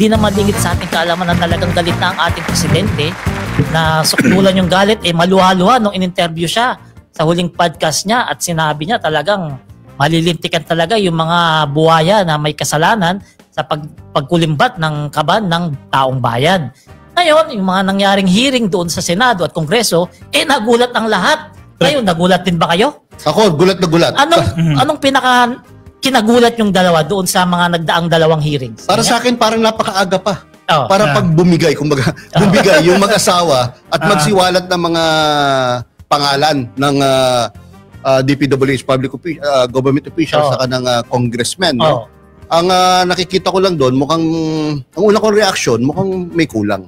hindi naman lingid sa ating kaalaman na talagang galit na ang ating presidente, na sukdulan yung galit, maluha-luha nung in-interview siya sa huling podcast niya at sinabi niya talagang malilintikan talaga yung mga buhaya na may kasalanan sa pagkulimbat ng kaban ng taong bayan. Ngayon, yung mga nangyaring hearing doon sa Senado at Kongreso, nagulat ang lahat. Ngayon, nagulat din ba kayo? Ako, gulat na gulat. Anong pinaka kinagulat yung dalawa doon sa mga nagdaang dalawang hearings? Para sa akin, parang napakaaga pa. Oh, para pag bumigay, kumbaga, bumigay yung mag-asawa at magsiwalat ng mga pangalan ng DPWH, government officials, saka ng congressmen. No? Ang nakikita ko lang doon, ang una kong reaction, mukhang may kulang.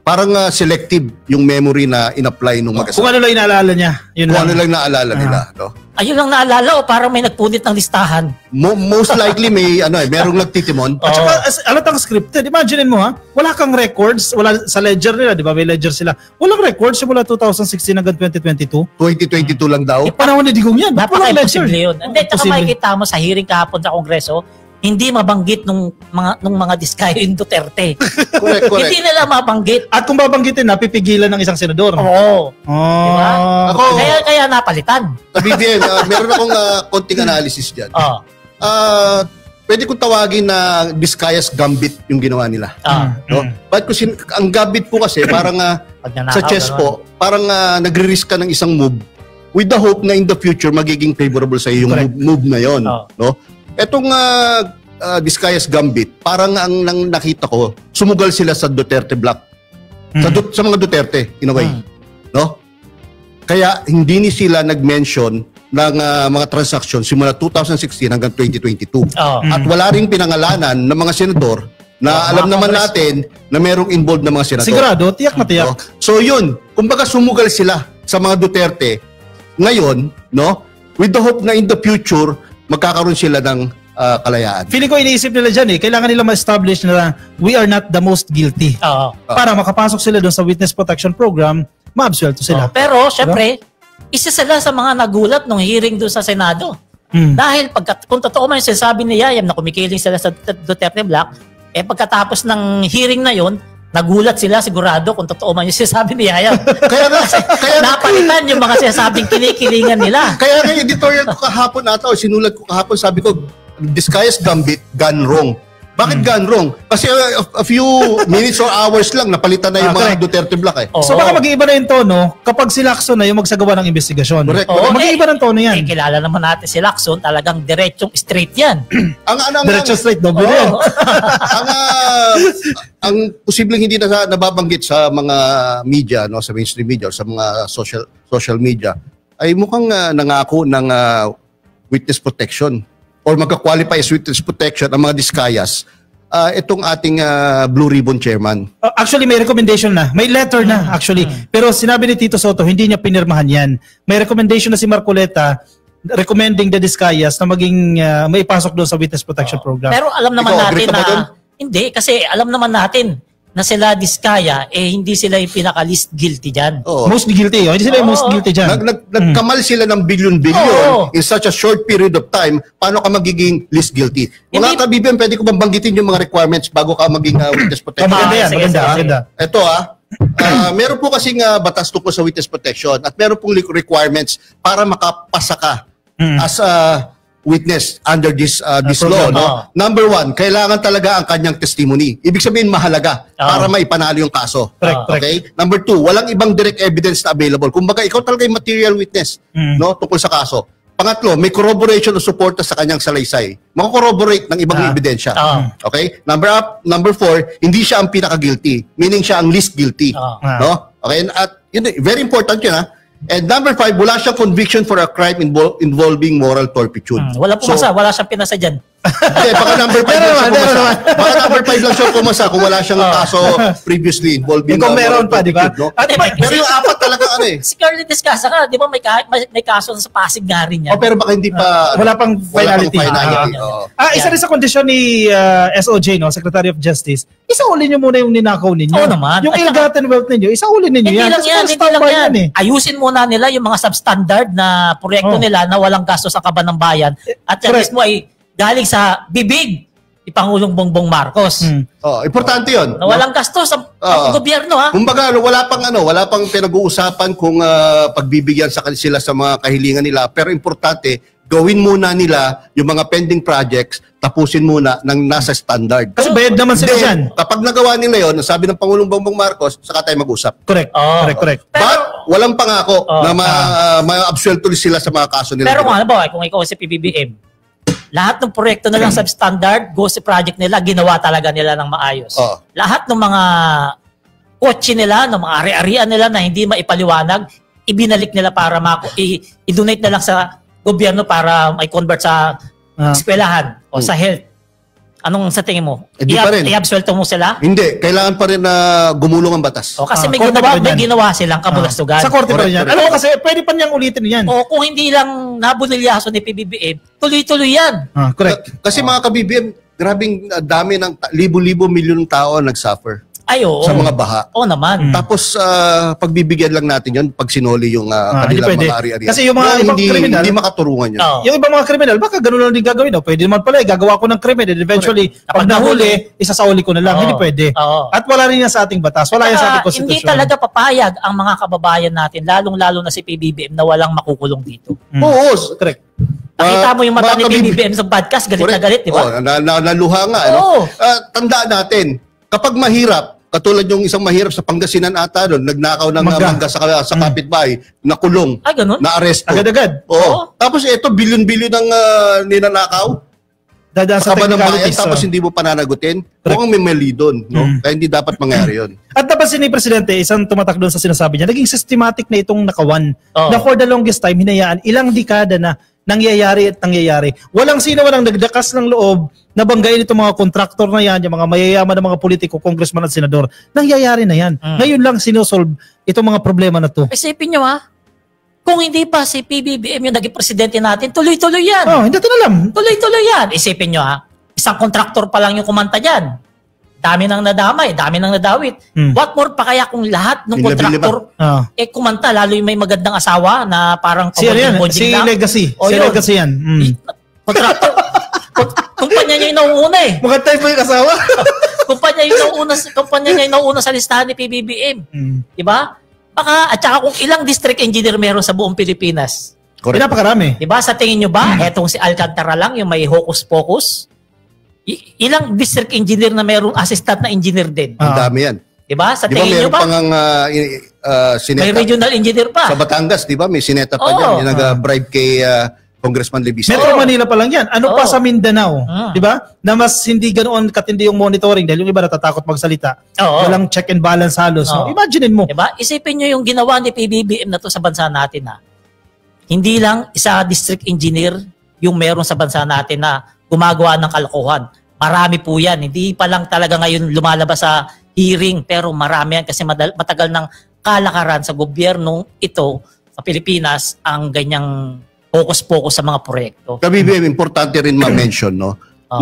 Parang selective yung memory na in-apply nung mag-asawa. Kung ano lang inaalala niya. Yun Kung ano lang naalala nila. No? Ayun lang naalala o parang may nagpunit ng listahan? Most likely may merong nagtitimon. At saka, alatang scripted. Imagine mo wala kang records, wala sa ledger nila, di ba? May ledger sila. Walang records simula 2016 hanggang 2022. 2022 lang daw. Panahon ni Digong yan. Napaka-imposible yun. Hindi, tsaka makikita mo sa hearing kahapon sa Kongreso, hindi mabanggit nung mga diskayo yung Duterte. Correct. Hindi nila mabanggit. At kung babanggitin na, pipigilan ng isang senador. Oo. Diba? Kaya napalitan. Sabihin, meron akong konting analysis dyan. Pwede kong tawagin na Vizcaya's gambit yung ginawa nila. No? But kasi ang gambit po kasi parang sa chess po, parang nagre-risk ka ng isang move with the hope na in the future magiging favorable sa iyo yung move na yon. No? Etong Vizcaya's gambit, parang ang nakita ko, sumugal sila sa Duterte block. Sa mga Duterte, in a way. No? Kaya hindi sila nag-mention ng mga transaction simula 2016 hanggang 2022. At wala ring pinangalanan ng mga senador na alam naman natin na merong involved na mga senador. Sigurado, tiyak na tiyak. No? So yun, kumbaga sumugal sila sa mga Duterte ngayon, no? With the hope na in the future, magkakaroon sila ng kalayaan. Feeling ko iniisip nila dyan kailangan nila ma-establish na we are not the most guilty. Para makapasok sila doon sa Witness Protection Program, ma-absuelto sila. Pero, syempre, isa sila sa mga nagulat nung hearing doon sa Senado. Dahil kung totoo man yung sinasabi ni Yayam na kumikiling sila sa Duterte Block, pagkatapos ng hearing na yon, nagulat sila sigurado kung totoo man yung sinasabi ni Yayam. kaya napalitan yung mga sinasabing kinikilingan nila. Kaya nga editorial ko kahapon ata o sinulat ko kahapon, sabi ko, Vizcaya's gambit gone wrong. Bakit gone wrong? Kasi a few minutes or hours lang napalitan na yung mga Duterte block So baka mag-iiba na yung tono kapag si Lacson na yung magsagawa ng investigasyon. Correct. Mag-iiba ng tono yan. Kilala naman natin si Lacson, talagang diretsong straight yan. Diretsong straight, doble yan. Ang posibleng hindi na nababanggit sa mga media, no, sa mainstream media, sa mga social media, ay mukhang nangako ng witness protection or magka-qualify as witness protection ang mga Vizcayas, itong ating Blue Ribbon Chairman. Actually, may recommendation na. May letter na, actually. Pero sinabi ni Tito Soto, hindi niya pinirmahan yan. May recommendation na si Marcoleta recommending the Vizcayas na maging may pasok doon sa Witness Protection Program. Pero alam naman natin na... Hindi, kasi alam naman natin na sila Vizcaya, hindi sila yung pinaka-least guilty dyan. Most guilty, hindi sila yung most guilty dyan. Nagkamal sila ng billion-billion in such a short period of time, paano ka magiging least guilty? Mga kabibian, pwede ko bang banggitin yung mga requirements bago ka maging witness protection? Maganda. Ito meron po kasing batas tungkol sa witness protection at meron pong requirements para makapasa ka as a witness under this law. No? Number one, kailangan talaga ang kanyang testimony. Ibig sabihin mahalaga para maipanalo yung kaso. Okay? Number two, walang ibang direct evidence na available. Kumbaga, ikaw talaga yung material witness no, tungkol sa kaso. Pangatlo, may corroboration o suporta sa kanyang salaysay. Makakorroborate ng ibang ebidensya. Okay? Number four, hindi siya ang pinaka-guilty. Meaning siya ang least guilty. No? Okay? At yun, very important yun And number five, wala siyang conviction for a crime involving moral turpitude. Wala siyang pinasa dyan. Okay, baka number 5 lang siya pumasa. Baka number 5 lang siya pumasa kung wala siyang kaso previously involving kung meron pa, di ba? No? Pero yung apat talaga Si Carly Descasa ka, di ba may kaso sa Pasig nga rin yan? Pero baka hindi pa... Wala pang finality. Isa rin sa kondisyon ni SOJ, no, Secretary of Justice, isaulin nyo muna yung ninakaw ninyo. Oo naman. Yung ill-gotten wealth ninyo, isaulin ninyo yan. Hindi lang yan. Ayusin muna nila yung mga substandard na proyekto nila na walang gasto sa kaban ng bayan. At at least mo ay galing sa bibig ni Pangulong Bongbong Marcos. Importante 'yon. Na walang gastos ang gobyerno, ha. Kumbaga wala pang pinag-uusapan kung pagbibigyan sa sila sa mga kahilingan nila, pero importante gawin muna nila yung mga pending projects, tapusin muna ng nasa standard. Kasi bayad naman sila dyan. Kapag nagawa nila yon, sabi ng Pangulong Bongbong Marcos, saka tayo mag-usap. Correct. Correct. But walang pangako na ma-absuelto sila sa mga kaso nila. Pero kung ikaw si PBBM, lahat ng proyekto na lang substandard, GOSI project nila, ginawa talaga nila ng maayos. Lahat ng mga kotse nila, ng mga ari-arian nila na hindi maipaliwanag, ibinalik nila para i-donate na lang sa gobyerno para may convert sa eskwelahan o sa health. Anong sa tingin mo? I-absuelto mo sila? Hindi. Kailangan pa rin na gumulong ang batas. Kasi may ginawa silang kabulastugan. Sa korte pa rin yan. Alam mo kasi, pwede pa niyang ulitin yan. Kung hindi lang nabulilyaso ni PBBM, tuloy-tuloy yan. Correct. Kasi mga ka-BBM, grabing dami ng libo-libo milyon ng tao ang nag-suffer. Sa mga baha. Naman. Tapos, pagbibigyan lang natin yun pag sinoli yung kanilang mga ari-arian. Kasi yung mga ibang kriminal, hindi makaturungan yun. Yung ibang mga kriminal, baka ganun lang din gagawin. Pwede naman pala, gagawa ko ng krimen. And eventually, pag nahuli, isasauli ko na lang. Hindi pwede. At wala rin yan sa ating batas. Wala yan sa ating konstitusyon. Hindi talaga papayag ang mga kababayan natin, lalong-lalo na si PBBM, na walang makukulong dito. Oo, correct. Nakita mo yung mata ni PBBM sa podcast, galit na galit, di ba? Naluha nga. Tandaan natin, kapag mahirap, katulad yung isang mahirap sa Pangasinan ata doon, nagnakaw ng mangga sa kapitbahay, nakulong, na-aresto. Agad-agad. Tapos ito, bilyon-bilyon ng ninanakaw. Dadaan sa technicalities. Tapos hindi mo pananagutin. Mukhang may mali doon. Kaya hindi dapat mangyari yun. At napansin ni Presidente, isang tumatak doon sa sinasabi niya, naging systematic na itong nakawan. Na for the longest time, hinayaan, ilang dekada na nangyayari. Walang nagdakas ng loob na banggain itong mga kontraktor na yan, yung mga mayayaman na mga politiko, congressman at senador. Nangyayari na yan. Ngayon lang sinosolve itong mga problema na to. Isipin nyo kung hindi pa si PBBM yung naging presidente natin, tuloy-tuloy yan. Hindi natin alam. Tuloy-tuloy yan. Isipin nyo isang kontraktor pa lang yung kumanta dyan. Dami nang nadamay, dami nang nadawit. What more pa kaya kung lahat ng kontraktor kumanta, lalo yung may magandang asawa na parang si Legacy. Si Legacy yan. Kontraktor. Kumpanya niya yung nauuna Magantay pa yung asawa. Kumpanya niya yung nauuna sa listahan ni PBBM. Diba? At saka kung ilang district engineer meron sa buong Pilipinas. Pinapakarami. Diba? Sa tingin nyo ba, etong si Alcantara lang, yung may hocus-pocus? Ilang district engineer na mayroong assistant na engineer din? Ang dami yan. Diba? Sa tingin nyo ba? Sineta. May regional engineer pa. Sa Batangas, diba? May sineta pa dyan. Yung nag-bribe kay Congressman Lebisa. Metro Manila pa lang yan. Pa sa Mindanao? Diba? Na mas hindi ganoon katindi yung monitoring dahil yung iba natatakot magsalita. Walang check and balance halos. Imaginein mo. Diba? Isipin nyo yung ginawa ni PBBM na to sa bansa natin Hindi lang isa district engineer yung meron sa bansa natin na gumagawa ng kalokohan. Marami po yan. Hindi pa lang talaga ngayon lumalabas sa hearing, pero marami yan kasi matagal ng kalakaran sa gobyernong ito sa Pilipinas ang ganyang focus sa mga proyekto. KBBM, importante rin ma-mention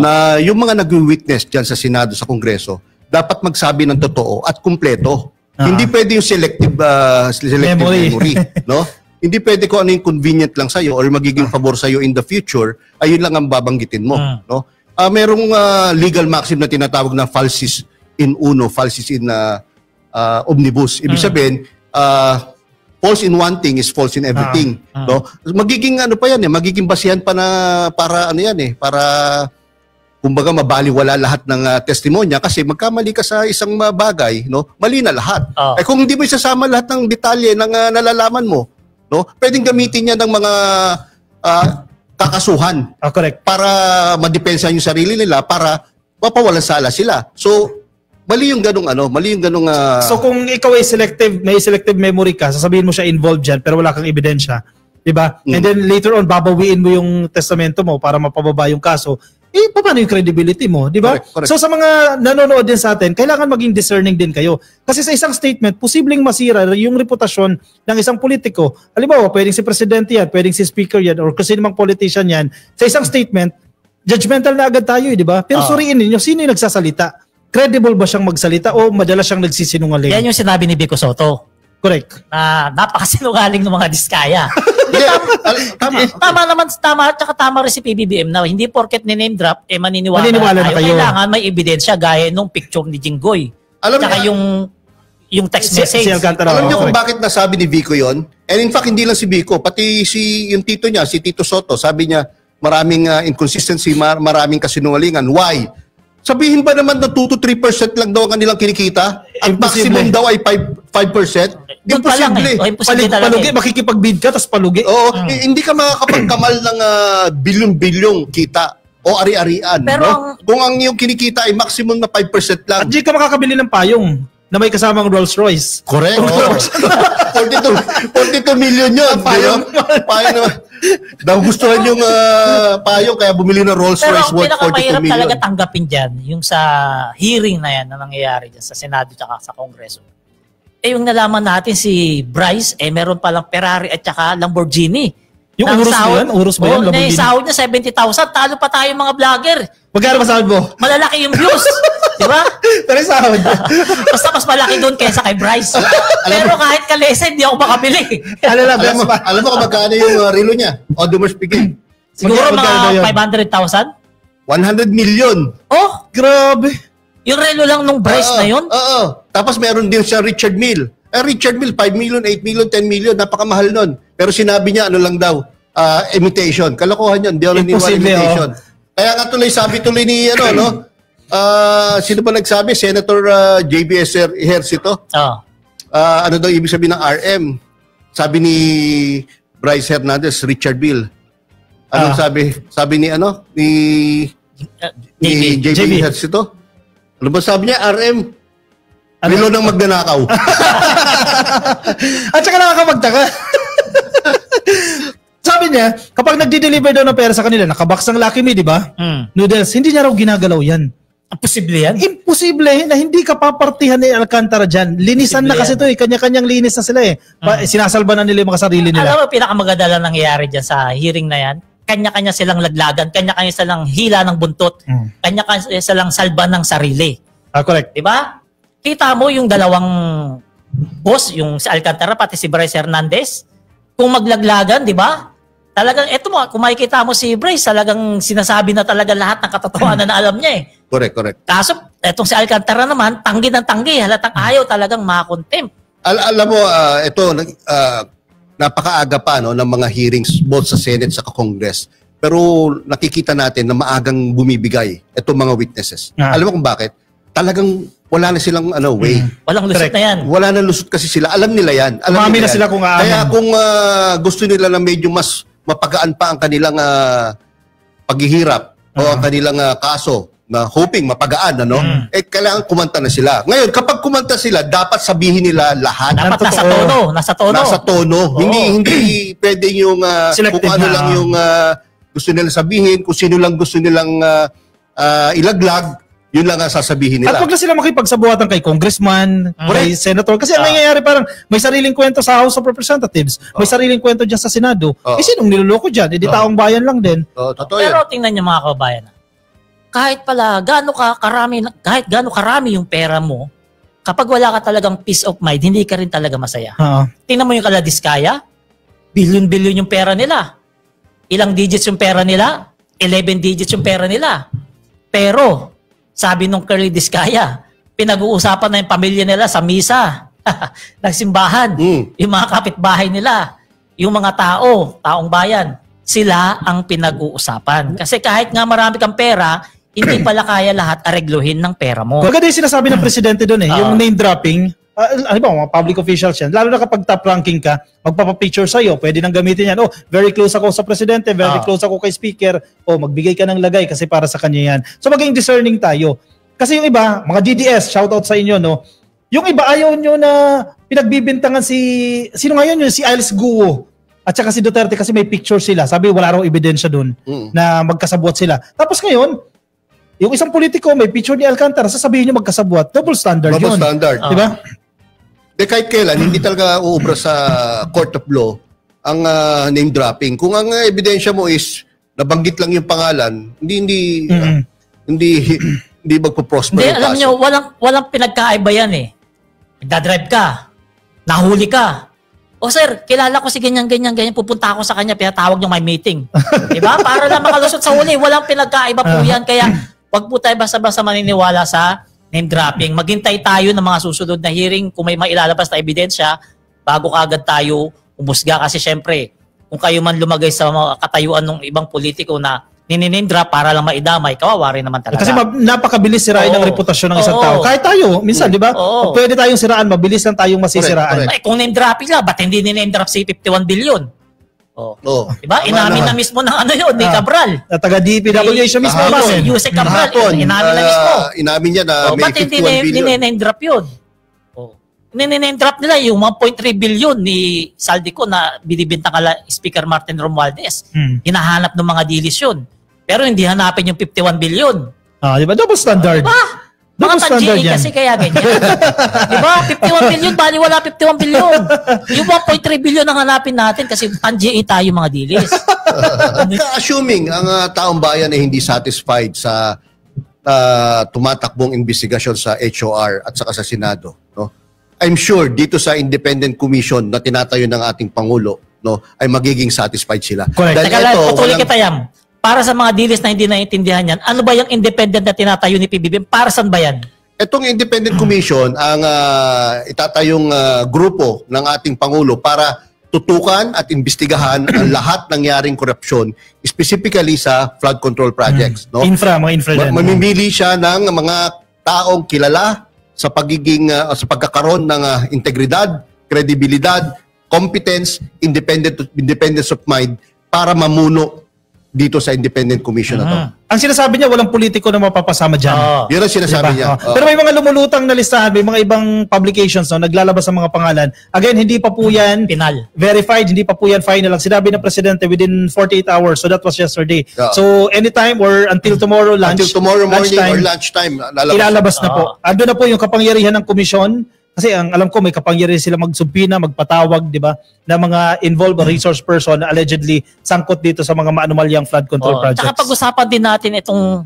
na yung mga nag-witness dyan sa Senado, sa Kongreso, dapat magsabi ng totoo at kumpleto. Hindi pwede yung selective memory. Hindi pwede kung ano yung convenient lang sa'yo or magiging pabor sa'yo in the future, ayun lang ang babanggitin mo. Merong legal maxim na tinatawag na falsis in uno, falsis in omnibus. Ibig sabihin, false in one thing is false in everything. Magiging magiging basihan pa na para para kumbaga mabaliwala lahat ng testimonya kasi magkamali ka sa isang bagay, mali na lahat. Kung hindi mo isasama lahat ng detalye ng nalalaman mo, pwedeng gamitin niya ng mga kakasuhan. Correct. Para madepensa yung sarili nila para mapawalan sala sila. So mali yung ganung So kung ikaw ay may selective memory ka, sasabihin mo siya involved dyan pero wala kang ebidensya, di ba? And then later on babawiin mo yung testamento mo para mapababa yung kaso. Paano yung credibility mo, di ba? Correct. So sa mga nanonood din sa atin, kailangan maging discerning din kayo. Kasi sa isang statement, posibleng masira yung reputasyon ng isang politiko. Halimbawa, pwedeng si presidente yan, pwedeng si speaker yan, or kasi namang politician yan. Sa isang statement, judgmental na agad tayo, di ba? Pero suriin ninyo, sino yung nagsasalita? Credible ba siyang magsalita o madalas siyang nagsisinungaling? Yan yung sinabi ni Vico Soto. Correct. Na napakasinungaling ng mga diskaya. Tama, tsaka tama rin si PBBM na hindi porket ni-name drop, maniniwala na kayo. Kailangan may ebidensya gaya nung picture ni Jinggoy. Tsaka yung text message. Alam niyo kung bakit nasabi ni Vico yon? And in fact, hindi lang si Vico, pati yung tito niya, si Tito Soto, sabi niya, maraming inconsistency, maraming kasinungalingan. Why? Sabihin ba naman na 2 to 3% lang daw ang kanilang kinikita? Ang maximum daw ay 5%? Imposible. Palugi, makikipagbid ka, tapos palugi. Oo, hindi ka makakapagkamal ng bilyon-bilyong kita o ari-arian. Pero kung ang iyong kinikita ay maximum na 5% lang. At di ka makakabili ng payong na may kasamang Rolls Royce. Correct. 42 million yun. Payong naman. Nagustuhan yung payong kaya bumili ng Rolls Royce worth 42 million. Pero ang pinakamahirap talaga tanggapin dyan, yung sa hearing na yan na nangyayari dyan sa Senado at sa Kongreso. Yung nalaman natin si Bryce, meron palang Ferrari at saka Lamborghini. Yung Urus ba yun? Lamborghini. Sahod niya 70,000. Talo pa tayo mga vlogger. Magkano ba sahod mo? Malalaki yung views. Diba? Pero sahod. Basta mas malaki doon kaysa kay Bryce. Pero kahit kalesa, hindi ako makabili. Alam mo kung magkano yung relo niya? Odomers Piging. Siguro mga 500,000? 100 million. Oh, grabe. Yung relo lang nung Bryce na yun? Oo. Tapos meron din siya Richard Mille. Richard Mille, 5 million, 8 million, 10 million. Napakamahal nun. Pero sinabi niya, ano lang daw, imitation. Kalokohan yun. Di ako naniwala imitation. Kaya nga tuloy, sabi tuloy ni, sino ba nagsabi? Senator JB Ejercito. Ano daw ibig sabihin ng RM? Sabi ni Bryce Hernandez, Richard Mille. Anong sabi? Sabi ni ni JB Ejercito? Ano ba sabi niya? RM? Relo ng magnanakaw. At saka nakakapagtaka. Sabi niya, kapag nagdi-deliver daw ng pera sa kanila, nakabox ng Lucky Me, di ba? Noodles, hindi niya raw ginagalaw yan. Imposible yan? Imposible na hindi ka papartihan ni Alcantara dyan. Linisan na kasi ito eh. Kanya-kanyang linis na sila eh. Sinasalba na nila yung mga sarili nila. Alam mo, pinakamaganda lang nangyayari dyan sa hearing na yan? Kanya-kanya silang laglagan, kanya-kanya silang hila ng buntot, kanya-kanya silang salba ng sarili. Correct. Di ba? Kita mo yung dalawang boss, yung si Alcantara pati si Bryce Hernandez, kung maglaglagan, di ba? Talagang, eto mo, kung makikita mo si Bryce, talagang sinasabi na talaga lahat ng katotohanan na alam niya eh. Correct. Kaso, etong si Alcantara naman, tanggi ng tanggi, halatang ayaw talagang makakontempt. Alam mo, ito, napakaaga pa ng mga hearings both sa Senate sa Congress. Pero nakikita natin na maagang bumibigay itong mga witnesses. Alam mo kung bakit? Talagang wala na silang way. Walang lusot na yan. Wala na lusot kasi sila. Alam nila yan. Umami na sila kung aamin. Kaya kung gusto nila na medyo mas mapagaan pa ang kanilang paghihirap o ang kanilang kaso na hoping mapagaan, kailangan kumanta na sila. Ngayon, kapag kumanta sila, dapat sabihin nila lahat. Dapat nasa tono. Hindi pwede yung kung ano lang yung gusto nilang sabihin, kung sino lang gusto nilang ilaglag, yun lang ang sasabihin nila. At wag na sila makipagsabuatan kay congressman, kay senator. Kasi ang nangyayari parang may sariling kwento sa House of Representatives, may sariling kwento dyan sa Senado. Sinong niloloko dyan? Di taong bayan lang din. Pero tingnan niyo mga kababayan, kahit pala gaano karami yung pera mo, kapag wala ka talagang peace of mind, hindi ka rin talaga masaya. Tingnan mo yung kala Diskaya, billion-billion yung pera nila. Ilang digits yung pera nila? 11 digits yung pera nila. Pero sabi nung Curly Diskaya, pinag-uusapan na yung pamilya nila sa misa, nagsimbahan, yung mga kapitbahay nila, yung mga taong bayan, sila ang pinag-uusapan. Kasi kahit nga marami kang pera, hindi pala kaya lahat aregluhin ng pera mo. Maganda yung sinasabi ng presidente doon yung name dropping. Ano ba, mga public officials yan. Lalo na kapag top ranking ka, magpapapicture sa'yo, pwede nang gamitin yan. Very close ako sa presidente, very close ako kay speaker. Magbigay ka ng lagay kasi para sa kanya yan. So maging discerning tayo. Kasi yung iba, mga DDS, shoutout sa inyo, yung iba ayaw nyo na pinagbibintangan sino ngayon yun? Si Iles Guo. At saka si Duterte kasi may picture sila. Sabi wala raw ebidensya doon na magkasabwat sila. Tapos ngayon, yung isang politiko may picture ni Alcantara, sasabihin nyo magkasabwat. Double standard yun. Double standard. Diba? Kahit kailan, hindi talaga uubra sa court of law ang name dropping. Kung ang ebidensya mo is nabanggit lang yung pangalan, hindi magpo-prosper yung kaso. Alam nyo, walang pinagkaiba yan eh. Nagdadrive ka, nahuli ka, O sir, kilala ko si ganyan, pupunta ako sa kanya, pinatawag niyo may meeting. Diba? Para lang makalusot sa huli, walang pinagkaiba po yan. Kaya, wag po tayo basta-basta maniniwala sa name dropping. Maghintay tayo ng mga susunod na hearing kung may mailalabas na ebidensya bago kaagad tayo umusga. Kasi syempre, kung kayo man lumagay sa mga katayuan ng ibang politiko na nini-name drop para lang maidamay, kawawa rin naman talaga. Kasi napakabilis sirain ang reputasyon ng isang tao. Kahit tayo, minsan, di ba? Pwede tayong siraan, mabilis lang tayong masisiraan. Ay, kung name dropping lang, ba't hindi ni-name drop si 51 billion? Diba? Inamin na mismo ng ano yun, ni Cabral. Taga-DPWH siya mismo. Si Yusek Cabral, inamin na mismo. Inamin niya na may 51 billion. Ba't hindi ni-name drop yun? Nine-name drop nila yung 1.3 billion ni Saldico na binibintang kala Speaker Martin Romualdez. Hinahanap ng mga dilis yun. Pero hindi hanapin yung 51 billion. Di ba? Double standard. Diba? Mga tan-GA kasi kaya ganyan. Diba? 51 billion, bali wala 51 billion. Yung 1.3 billion ang hanapin natin kasi tan-GA tayo mga dilis. Assuming ang taong bayan ay hindi satisfied sa tumatakbong investigasyon sa HOR at saka sa Senado, no? I'm sure dito sa independent commission na tinatayo ng ating Pangulo, no, ay magiging satisfied sila. Correct. Teka lang, patuloy kita yan. Para sa mga dilis na hindi naiintindihan yan, ano ba yung independent na tinatayo ni PBBM? Para saan ba yan? Itong independent commission ang itatayong grupo ng ating Pangulo para tutukan at imbestigahan ang lahat nangyaring korupsyon, specifically sa flood control projects. No? Mga infra dyan. Mamimili siya ng mga taong kilala sa pagiging sa pagkakaroon ng integridad, kredibilidad, competence, independence of mind para mamuno dito sa independent commission na to. Ang sinasabi niya, walang politiko na mapapasama dyan. Yun ang sinasabi niya. Pero may mga lumulutang na listahan, may mga ibang publications no, naglalabas ng mga pangalan. Again, hindi pa po yan verified, hindi pa po yan final. Ang sinabi ng Presidente within 48 hours. So that was yesterday. So anytime or until tomorrow lunch. Until tomorrow morning or lunchtime. Ilalabas na po. Ando na po yung kapangyarihan ng komisyon. Kasi ang alam ko may kapangyarihan sila magsumpina, magpatawag, di ba, na mga involved resource person na allegedly sangkot dito sa mga maanumalyang flood control projects. Tsaka pag-usapan din natin itong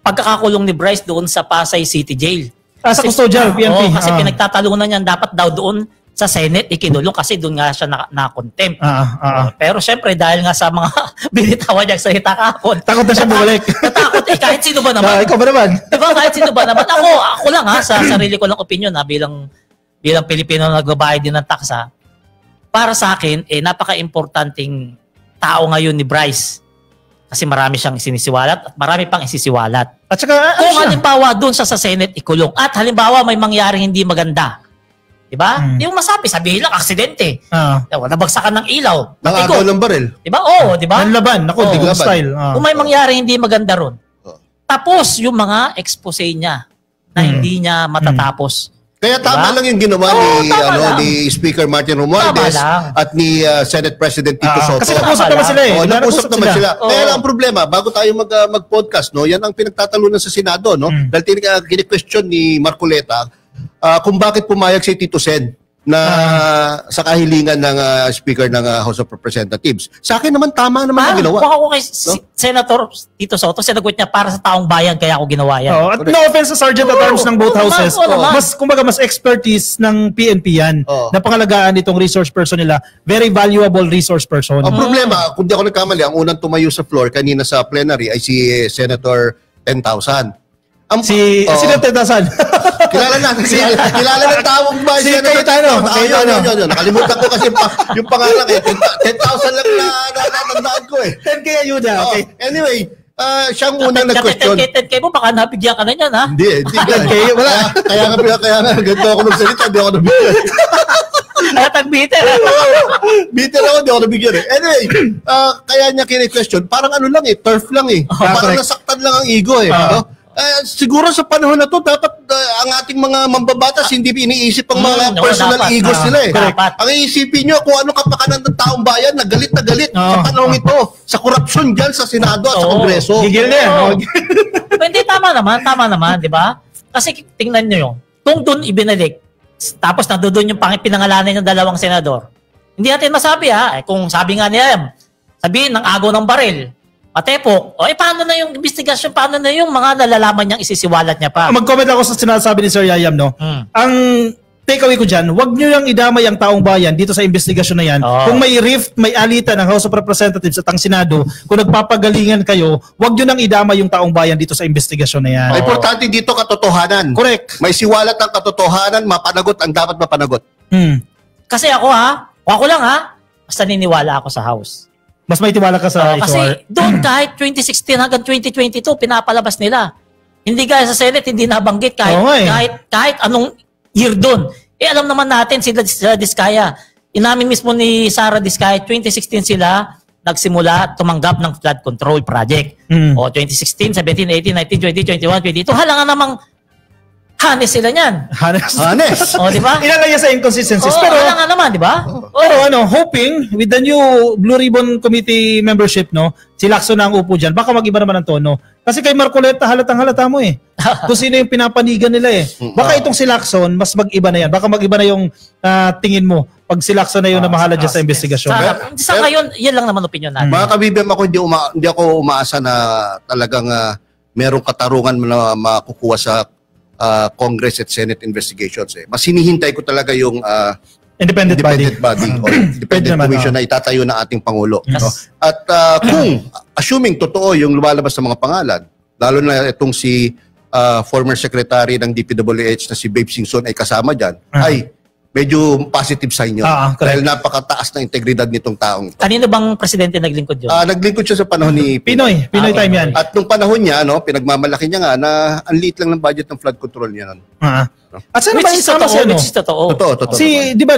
pagkakakulong ni Bryce doon sa Pasay City Jail. Sa custodial, PNP. Kasi pinagtatalunan niyan dapat daw doon sa Senate ikinulong kasi doon nga siya na-contempt. Pero syempre dahil nga sa mga binitawan niya sa salita kahapon. Takot na siya bumalik. Natakot kahit sino ba naman. Ikaw ba naman? Diba kahit sino ba naman. Ako lang sa sarili ko lang opinion bilang Pilipino na nagbabayad din ng taksa. Para sa akin, napaka-importanting tao ngayon ni Bryce. Kasi marami siyang sinisiwalat at marami pang isisiwalat. At saka, kung halimbawa doon sa Senate ikulong at halimbawa may mangyaring hindi maganda, diba? Yung masabi, sabihin lang, aksidente. Nabagsakan ng ilaw. Nangagaw ng baril. Diba? Diba? Nanlaban. Naku, di style. Kung may mangyari hindi maganda ron. Tapos, yung mga expose niya na hindi niya matatapos. Kaya tama lang yung ginawa ni Speaker Martin Romualdez at ni Senate President Tito Soto. Kasi napusap naman sila napusap naman sila. Kaya lang ang problema, bago tayo mag-podcast, no, yan ang pinagtatalunan sa Senado. No? Dahil kini-question ni Marcoleta, kung bakit pumayag si Tito Sen na sa kahilingan ng Speaker ng House of Representatives. Sa akin naman, tama naman ang ginawa. Kung ako kay Senator Tito Soto, sinagot niya para sa taong bayan, kaya ako ginawa yan. At no offense sa Sergeant at Arms ng both houses, mas expertise ng PNP yan na pangalagaan itong resource person nila. Very valuable resource person. Ang problema, kung di ako nagkamali, ang unang tumayo sa floor kanina sa plenary ay si Senator 10,000. Sino 10,000? Kilala na. Kilala ng tawag ba? Si Cayetano. Yun. Nakalimutan ko kasi yung pangalan. 10,000 lang na natandaan ko eh. 10K ayuda. Okay. Anyway, siyang unang nag-question. 10K mo, baka nabigyan ka na yan, ha? Hindi. 10K, wala. Kaya nga, ganito ako nagsalita, hindi ako nabigyan. Bitter. Bitter ako, hindi ako nabigyan eh. Anyway, kaya niya kini-question, parang ano lang eh, turf lang eh. Parang nasaktan lang ang ego eh. Siguro sa panahon na to dapat ang ating mga mambabatas hindi iniisip ang mga personal egos nila eh. Ang iisipin nyo kung ano kapakanan ng taong bayan na galit sa panahon ito sa korupsyon dyan sa Senado at sa Kongreso. Gigil na yan. Hindi, tama naman, di ba? Kasi tingnan nyo yung kung doon ibinalik tapos nandoon yung pinangalanan ng dalawang senador. Hindi natin masabi kung sabi nga niya sabihin ng agaw ng baril. Patepok. Paano na yung investigasyon? Paano na yung mga nalalaman niyang isisiwalat niya pa? Mag-comment ako sa sinasabi ni Sir Yayam, no? Ang takeaway ko dyan, wag nyo yung idamay ang taong bayan dito sa investigasyon na yan. Kung may rift, may alitan ng House of Representatives at ang Senado, kung nagpapagalingan kayo, wag nyo nang idamay yung taong bayan dito sa investigasyon na yan. Importante dito katotohanan. Correct. May siwalat ang katotohanan, mapanagot ang dapat mapanagot. Kasi ako lang basta niniwala ako sa House. Mas may tiwala ka sa kasi doon kahit 2016 hanggang 2022 pinapalabas nila. Hindi gaya sa Senate, hindi nabanggit kahit anong year doon. Alam naman natin sila Diskaya. Inamin mismo ni Sara Diskaya, 2016 sila nagsimula tumanggap ng flood control project. O 2016, 17, 18, 19, 20, 21, 22. Hala nga namang hanes sila niyan. Hanes. O, di ba? Ilalagay sa inconsistencies. Pero hala nga naman, di ba? Pero hoping with the new Blue Ribbon Committee membership, si Lacson na ang upo dyan, baka mag-iba naman ang tono. Kasi kay Marcoleta, halatang-halata mo kung sino yung pinapanigan nila Baka itong si Lacson, mas mag-iba na yan. Baka mag-iba na yung tingin mo pag si Lacson na yung na mahala dyan sa investigasyon. Sa ngayon, yan lang naman opinion natin. Mga kabibim ako, hindi ako umaasa na talagang merong katarungan na makukuha sa Congress at Senate investigations. Mas hinihintay ko talaga yung independent body o independent commission na itatayo ng ating Pangulo. At kung assuming totoo yung lumalabas ng mga pangalan, lalo na itong si former secretary ng DPWH na si Babe Singson ay kasama dyan, ay medyo positive sign yun. Dahil napakataas na integridad nitong taong ito. Kanino bang presidente naglingkod yun? Naglingkod siya sa panahon ni Pinoy time yan. At nung panahon niya, pinagmamalaki niya nga na ang liit lang ng budget ng flood control niya nun. At saan ba isama si Which is totoo. Totoo. Di ba,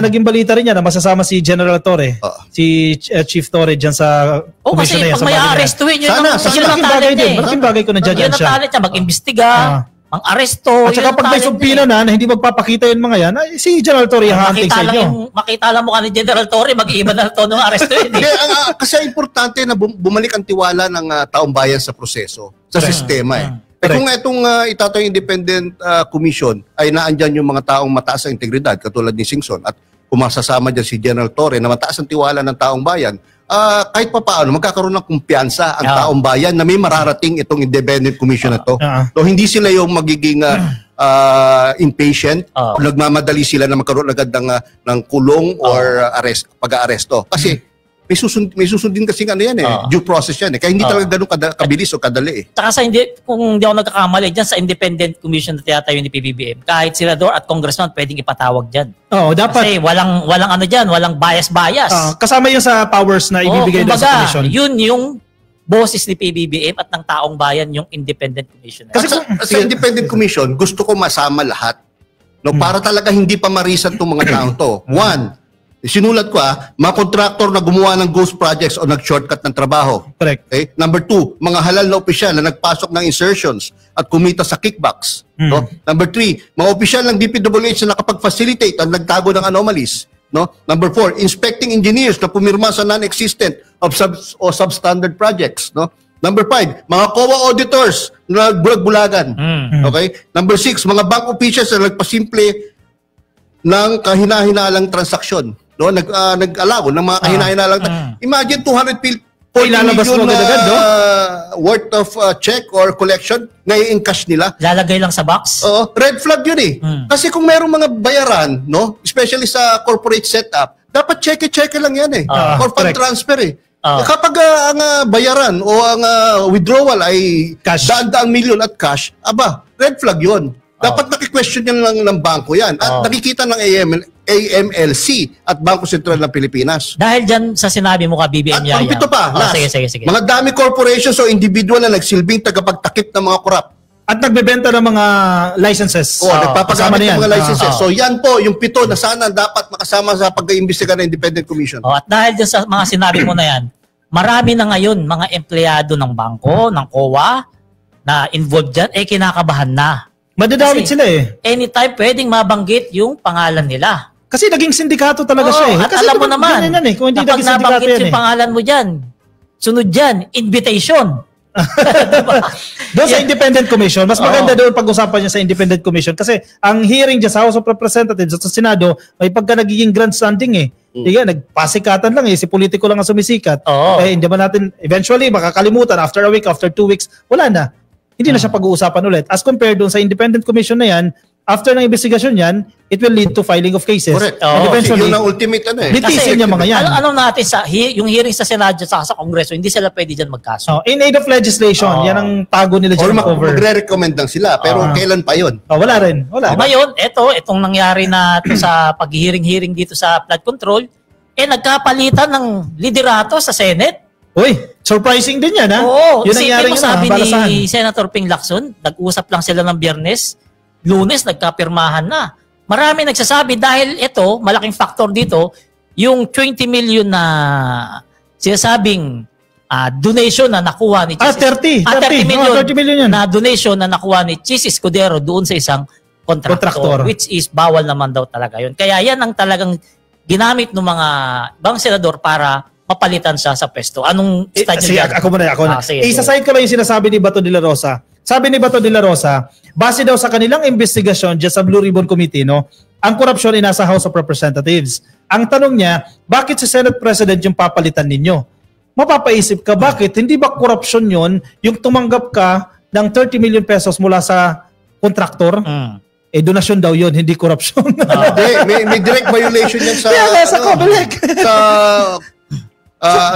naging balita rin niya na masasama si General Torre, si Chief Torre dyan sa commission na yan. Kasi pag may arrestuin, yun ang talent niya. Malaking bagay ko na dyan siya. Yun ang talent niya, mag-imbestiga, mang-aresto. At saka pag may sumpina na hindi magpapakita yung mga yan, si General Torre ang hunting sa inyo. Makita lang mukha ni General Torre, mag-iiba na tono ng arresto yun. Kasi importante na bumalik ang tiwala ng taong bayan sa proseso, sa sistema kung itong itatayo independent commission ay naandyan yung mga taong mataas ang integridad katulad ni Singson at kung masasama dyan si General Torre na mataas ang tiwala ng taong bayan, kahit pa paano magkakaroon ng kumpiyansa ang taong bayan na may mararating itong independent commission na to. So hindi sila yung magiging impatient o nagmamadali sila na magkaroon agad ng kulong or pag-aaresto. Kasi may susundin kasi due process yan Kaya hindi talaga ganun kabilis o kadali Saka kung hindi ako nagkakamali dyan sa independent commission na tiyatayo ni PBBM, kahit senador at congressman pwedeng ipatawag dyan. Dapat. Kasi walang walang bias. Kasama yun sa powers na ibibigay doon sa commission. Yun yung boses ni PBBM at ng taong bayan yung independent commission. Kasi sa independent commission, gusto ko masama lahat. Para talaga hindi pa marisan itong mga taong to. One, sinulat ko mga contractor na gumawa ng ghost projects o nag-shortcut ng trabaho. Correct. Okay? Number two, mga halal na opisyal na nagpasok ng insertions at kumita sa kickbacks. Number three, mga opisyal ng DPWH na nakapag-facilitate at nagtago ng anomalies. Number four, inspecting engineers na pumirma sa non-existent o substandard projects. Number five, mga COA auditors na nagbulag-bulagan. Okay? Number six, mga bank officials na nagpasimple ng kahina-hinalang transaksyon. Nag-allow ng mga kahina-hinalang. Imagine 240 million worth of check or collection na i-encash nila. Lalagay lang sa box? Red flag yun Kasi kung mayroong mga bayaran, especially sa corporate setup, dapat check-check lang yan or fund transfer Kapag ang bayaran o ang withdrawal ay daan-daang milyon at cash, red flag yun. Dapat naki-question yan lang ng bangko yan. At nakikita ng AMLC at Bangko Sentral ng Pilipinas. Dahil dyan sa sinabi mo ka, BBM Yaya. At pangpito pa, sige. Mga dami corporations o individual na nagsilbing tagapagtakip ng mga korap. At nagbebenta ng mga licenses. Nagpapagamit ng mga licenses. So yan po, yung pito na sana dapat makasama sa pag-iimbestiga ng Independent Commission. At dahil dyan sa mga sinabi mo na yan, marami na ngayon mga empleyado ng bangko, ng COA, na involved dyan, kinakabahan na. Madadawit sila Anytime pwedeng mabanggit yung pangalan nila. Kasi naging sindikato talaga siya At alam mo naman, kung hindi kapag nabanggit yung pangalan mo dyan, sunod dyan, invitation. Doon sa Independent Commission, mas maganda doon pag-usapan niya sa Independent Commission kasi ang hearing dyan sa House of Representatives at sa Senado, may pagka nagiging grandstanding nagpasikatan lang si politiko lang ang sumisikat. Hindi ba natin, eventually, makakalimutan after a week, after 2 weeks, wala na. Hindi na siya pag-uusapan ulit. As compared doon sa Independent Commission na yan, after ng investigasyon yan, it will lead to filing of cases. Correct. And eventually, yun ang ultimate litisin niya mga yan. Ano natin yung hearing sa Senado at sa Kongreso, hindi sila pwede dyan magkaso. In aid of legislation, yan ang tago nila dyan. Or magre-recommend lang sila, pero kailan pa yun? Wala rin. Wala. Ngayon, itong nangyari na sa pag-hearing dito sa flood control, nagkapalitan ng liderato sa Senate. Uy, surprising din yan, ha? Oo. Yun nangyari sabi ni Senator Ping Lacson, nag-usap lang sila ng Biyernes, Lunes, nagkapirmahan na. Marami nagsasabi dahil ito, malaking factor dito, yung 20 million na sinasabing donation na nakuha ni Chis. 30 million na donation na nakuha ni Chis Escudero doon sa isang kontraktor, which is bawal naman daw talaga yun. Kaya yan ang talagang ginamit ng mga ibang senador para mapalitan siya sa pwesto. Anong style niya? Ako muna. Isa-side ko lang yung sinasabi ni Bato de la Rosa. Sabi ni Bato de la Rosa, base daw sa kanilang investigasyon dyan sa Blue Ribbon Committee, ang korupsyon ay nasa House of Representatives. Ang tanong niya, bakit si Senate President yung papalitan ninyo? Mapapaisip ka, bakit? Hindi ba korupsyon yun yung tumanggap ka ng 30 million pesos mula sa kontraktor? Donasyon daw yun, hindi korupsyon. May direct violation yan sa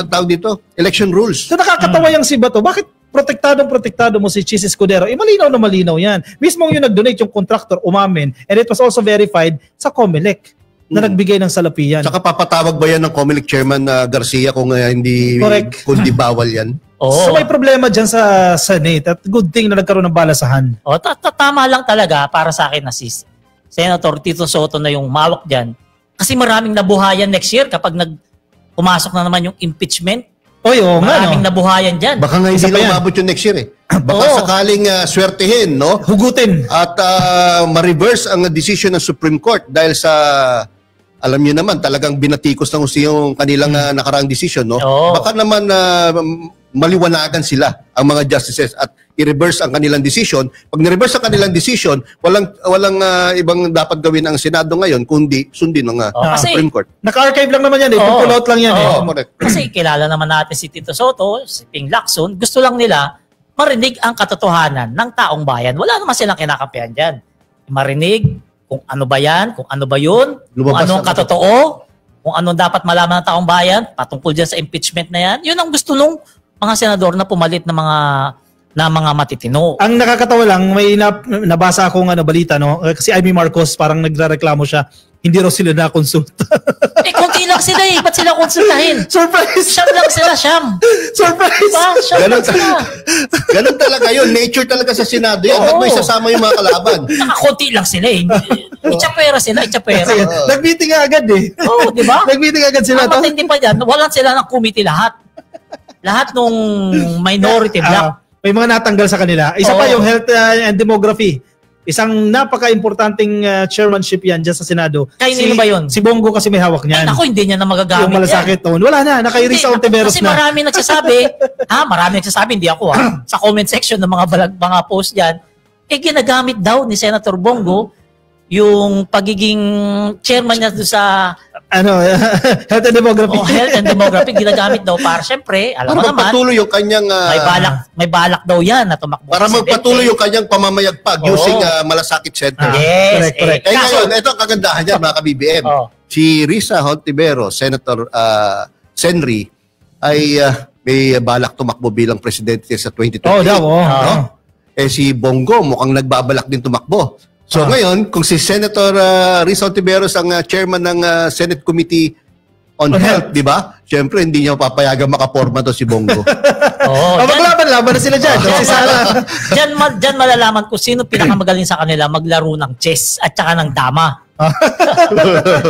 tawag dito, election rules. So nakakatawa yung si Bato. Bakit protektado mo si Chis Escudero? Malinaw na malinaw yan. Mismo yung nag-donate yung contractor, umamin, and it was also verified sa COMELEC na nagbigay ng salapian. Saka papatawag ba yan ng COMELEC Chairman Garcia kung hindi bawal yan? So may problema dyan sa Senate at good thing na nagkaroon ng balasahan. Tama lang talaga para sa akin na si Senator Tito Soto na yung mawak dyan. Kasi maraming nabuhayan next year kapag pumasok na naman yung impeachment. Maraming nabuhayan dyan. Baka nga hindi na umabot yung next year Baka sakaling swertehin, hugutin. At ma-reverse ang decision ng Supreme Court dahil sa, alam niyo naman, talagang binatikos ng yung kanilang nakaraang decision, Baka naman maliwanagan sila ang mga justices at i-reverse ang kanilang decision. Pag ni-reverse ang kanilang decision, walang ibang dapat gawin ang Senado ngayon kundi sundin ng Supreme Court. Naka-archive lang naman yan pull out lang yan Kasi kilala naman natin si Tito Soto, si Ping Lacson, gusto lang nila marinig ang katotohanan ng taong bayan. Wala naman silang kinakampihan dyan. Marinig kung ano ba yan, kung ano ba yun, kung ano ang katotoo, kung ano dapat malaman ng taong bayan, patungkol dyan sa impeachment na yan. Yun ang gusto nung mga senador na pumalit ng mga matitino. Ang nakakatawa lang, may nabasa akong balita, kasi Amy Marcos parang nagrereklamo siya, hindi raw sila na-consulta. Konti lang sila ba't sila konsultahin? Surprise! Siyam lang sila, siyam. Surprise! Ganun talaga yun. Nature talaga sa Senado yan. Ba't mo isasama yung mga kalaban? Nakakunti lang sila Ichapera sila. Nag-meeting agad di ba? Nag-meeting agad sila. Ang matindi pa dyan, walang sila ng committee lahat. Lahat nung minority block. May mga natanggal sa kanila. Isa pa yung health and demography. Isang napaka-importanting chairmanship yan dyan sa Senado. Kainin ba yun? Si Bongo kasi may hawak niyan. Naku, hindi niya na magagamit yung malasakit yan. Wala na, nakairisa ang Ontiveros na. Kasi marami nagsasabi, hindi ako sa comment section ng mga post yan, ginagamit daw ni Senator Bongo yung pagiging chairman niya sa health and demography. Health and demography ginagamit daw para syempre, alam mo naman. Magpatuloy yung kanyang may balak daw yan na tumakbo. Para magpatuloy yung kanyang pamamayagpag using Malasakit Center. Yes. Correct. Ngayon, ito ang kagandahan niyan mga ka-BBM. Si Risa Hontiveros, Senator Senri, ay may balak tumakbo bilang presidente sa 2028. Si Bongo mukhang nagbabalak din tumakbo. So ngayon, kung si Senator Risa Hontiveros ang chairman ng Senate Committee on Health, di ba? Siyempre, hindi niya papayagan makaporma to si Bongo. Maglaban-laban na sila dyan. Diyan malalaman kung sino pinakamagaling sa kanila maglaro ng chess at saka ng dama.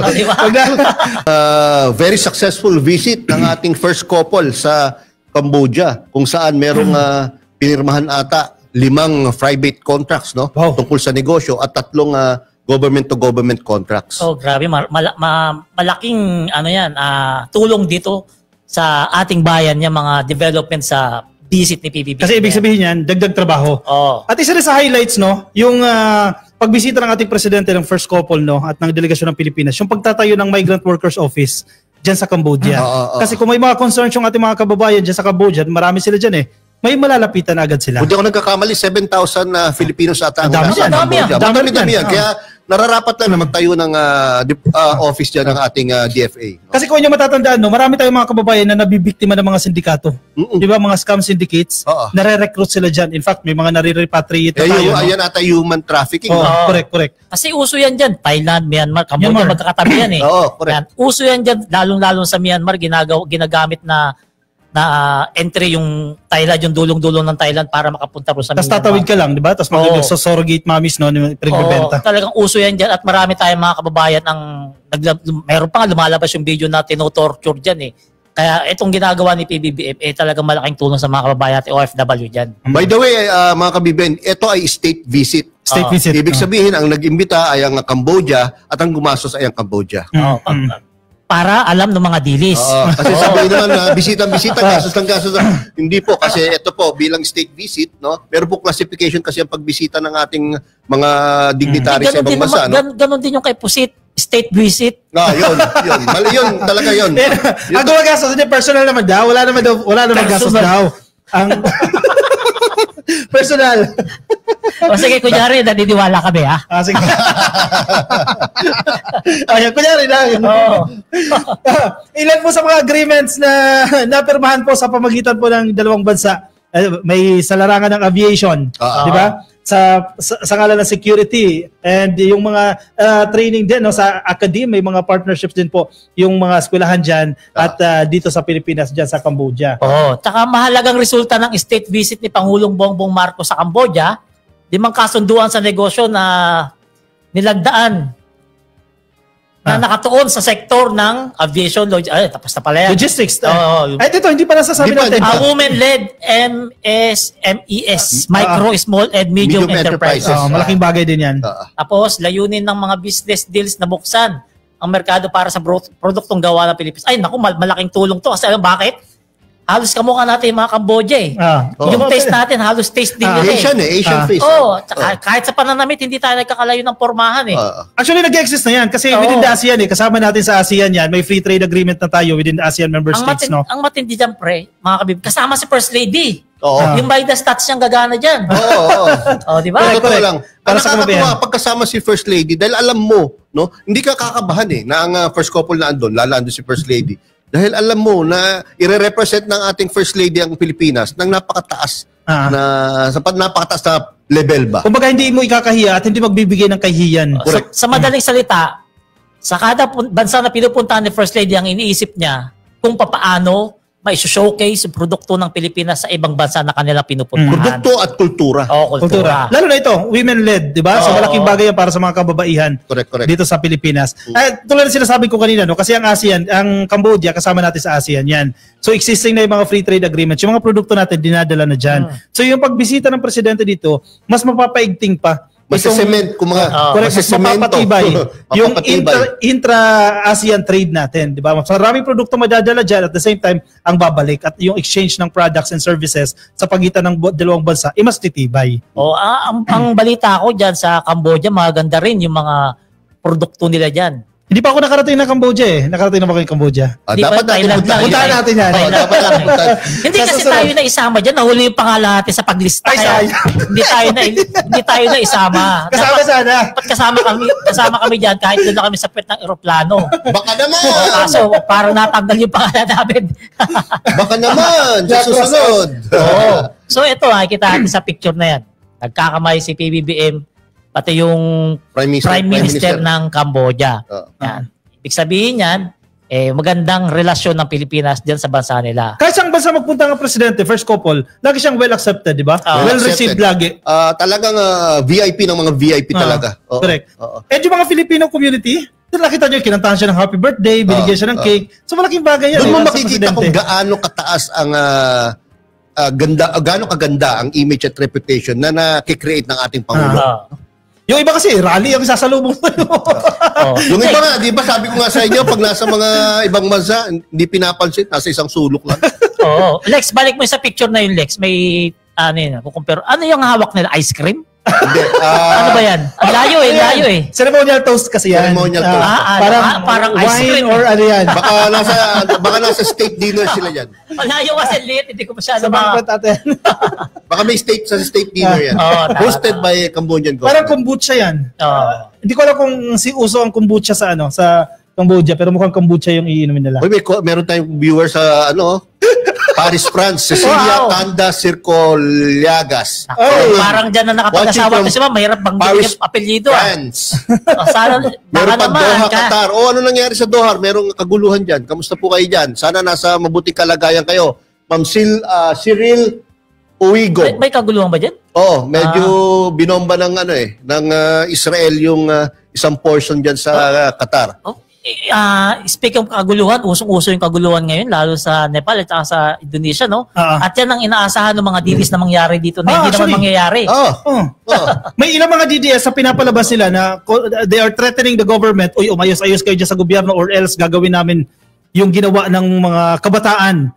Di ba? Very successful visit ng ating first couple sa Cambodia kung saan merong pinirmahan ata 5 private contracts tungkol sa negosyo at 3 government-to-government contracts. Grabe. Malaking tulong dito sa ating bayan yung mga development sa visit ni PBBM. Kasi ibig sabihin yan, dagdag trabaho. At isa rin sa highlights, yung pagbisita ng ating presidente ng first couple at ng delegasyon ng Pilipinas, yung pagtatayo ng Migrant Workers Office dyan sa Cambodia. Kasi kung may mga concerns yung ating mga kababayan dyan sa Cambodia, marami sila dyan may malalapitan agad sila. Kung di ako nagkakamali, 7,000 Filipinos ata ang Dami nasa yan. Cambodia. Dami Madami-dami yan. yan. Kaya nararapat lang na magtayo ng office dyan ng ating DFA. Kasi kung inyo matatandaan, no, marami tayong mga kababayan na nabibiktima ng mga sindikato. Di ba, mga scam syndicates, nare-recruit sila dyan. In fact, may mga nare-repatriate na tayo. Ayan ata human trafficking. Correct. Kasi uso yan dyan. Thailand, Myanmar, Cambodia, magkakatabi yan eh. Correct. Uso yan dyan, lalong-lalong sa Myanmar, ginagamit na entry yung Thailand, yung dulong-dulong ng Thailand para makapunta po sa Tapos tatawid ka lang, di ba? Tapos sa surrogate mommies, no, pinagbebenta. Talagang uso yan dyan at marami tayong mga kababayan meron pa nga lumalabas yung video na tinotorture dyan eh. Kaya itong ginagawa ni PBBM talagang malaking tulong sa mga kababayan at OFW dyan. By the way, mga kabiben, ito ay state visit. State visit. Ibig sabihin, ang nag-imbita ay ang Cambodia at ang gumastos ay ang Cambodia. Para alam ng mga dilis. Kasi sabihin naman na bisita-bisita, gastos ng gastos. Hindi po, kasi ito po, bilang state visit, no, meron po classification kasi ang pagbisita ng ating mga dignitary sa ibang bansa. Ganon din yung kay Pusit, state visit. Yun. Mali yun, talaga yun. Ang gumagastos niya, personal naman daw. Wala naman gastos daw. Ang personal. O sige, kunyari, naniniwala kami ha. Sige. Kunyari lang. Ilan po sa mga agreements na napirmahan po sa pamagitan po ng dalawang bansa? May sa larangan ng aviation, di ba? Sa ngalan ng security and yung mga training din, no, sa academy, may mga partnerships din po yung mga eskwelahan dyan at dito sa Pilipinas, dyan sa Cambodia. Tsaka mahalagang resulta ng state visit ni Pangulong Bongbong Marcos sa Cambodia, 5 kasunduan sa negosyo na nilagdaan na nakatuon sa sektor ng aviation, tapos na pala yan. Logistics. Dito, hindi pa nasasabi natin. Women-led MES, Micro, Small and Medium Enterprises. Malaking bagay din yan. Tapos, layunin ng mga business deals na buksan ang merkado para sa produktong gawa ng Pilipinas. Ay, naku, malaking tulong to. Kasi alam bakit? Halos kamukha natin yung mga Cambodia eh. Yung taste natin, halos taste din nila eh. Asian face. Kahit sa pananamit, hindi tayo nagkakalayo ng pormahan eh. Actually, nag-exist na yan. Kasi within the ASEAN eh. Kasama natin sa ASEAN yan. May free trade agreement na tayo within the ASEAN member states. Ang matindi dyan, pre, mga kabib, kasama si First Lady. Yung by the stats niyang gagana dyan. Di ba? Totoo lang. Nakakatuwa pagkasama si First Lady dahil alam mo, no, hindi ka kakabahan eh na ang first couple na andun, lalo si First Lady. Dahil alam mo na ire-represent ng ating First Lady ang Pilipinas ng napakataas napakataas na level ba? Kumbaga hindi mo ikakahiya at hindi magbibigay ng kahihiyan. Sa madaling salita, sa kada bansa na pinupuntahan ni First Lady, ang iniisip niya kung papaano mai-showcase yung produkto ng Pilipinas sa ibang bansa na kanilang pinupuntahan. Produkto at kultura. Kultura. Lalo na ito, women-led, di ba? So malaking bagay yan para sa mga kababaihan correct. dito sa Pilipinas. Tulad na sinasabi ko kanina, no? Kasi ang ASEAN, ang Cambodia, kasama natin sa ASEAN yan. So existing na yung mga free trade agreements. Yung mga produkto natin, dinadala na dyan. So yung pagbisita ng presidente dito, mas mapapaigting pa. Masasement, mapapatibay yung intra-ASEAN trade natin, di ba? Maraming produkto madadala dyan at the same time ang babalik at yung exchange ng products and services sa pagitan ng dalawang bansa mas titibay. Ang balita ko dyan sa Cambodia, maganda rin yung mga produkto nila dyan. Hindi pa ako nakarating na Cambodia eh. Nakarating na ba kayo Cambodia? Dapat natin puntahan natin yan. Hindi kasi tayo na isama dyan. Nahuli yung pangalan natin sa paglista. Hindi tayo na isama. Kasama sana. Kasama kami dyan kahit doon na kami sa pet ng eroplano. Baka naman. Kaso parang natanggal yung pangalan namin. Baka naman. Susunod. So ito, kita natin sa picture na yan. Nagkakamay si PBBM pati yung Prime Minister ng Cambodia. Yan. Ibig sabihin yan, magandang relasyon ng Pilipinas diyan sa bansa nila. Kahit saan bansa magpunta ng presidente, first couple, lagi siyang well accepted, di ba? Well received lagi. Talagang VIP ng mga VIP talaga. Correct. And yung mga Filipino community, nakita nyo, kinantahan siya ng happy birthday, binigyan siya ng cake. So malaking bagay yan. Doon mo makikita kung gaano kataas ang gaano kaganda ang image at reputation na nakikreate ng ating Pangulo. Yung iba kasi, rally ang sasalubong mo. Yung iba nga, di ba sabi ko nga sa inyo, pag nasa mga ibang bansa, hindi pinapansin, nasa isang sulok lang. Lex, balik mo sa picture na yun, Lex. May, kukumpero. Ano yung hawak nila? Ice cream? Hindi. Ano ba yan? Layo eh. Ceremonial toast kasi yan. Ceremonial toast. Parang ice wine cream. or ano yan. Baka nasa state dinner sila yan. Malayo kasi lit, hindi ko masyado Sa banquet natin. Baka may state dinner yan. Hosted by Cambodian government. Parang kombucha yan. Hindi ko alam kung uso ang kombucha sa Cambodia, pero mukhang kombucha yung iinumin nila. Meron tayong viewer sa Paris, France. Cecilia Tanda Circoliagas. Parang dyan na nakapag-asawa kasi mahirap bang yung apelyido. France. Sana, meron pa Doha, Qatar. Ano nangyari sa Doha? Merong kaguluhan dyan. Kamusta po kayo dyan? Sana nasa mabuting kalagayan kayo. Ma'am Cyril Uwigo. May kaguluhan ba dyan? Medyo binomba ng ng Israel yung isang portion dyan sa Qatar. Speaking of kaguluhan, usong-uso yung kaguluhan ngayon, lalo sa Nepal at sa Indonesia, no? At yan ang inaasahan ng mga DDS na mangyari dito na hindi naman mangyayari. May ilang mga DDS sa pinapalabas nila na they are threatening the government, umayos-ayos kayo dyan sa gobyerno or else gagawin namin yung ginawa ng mga kabataan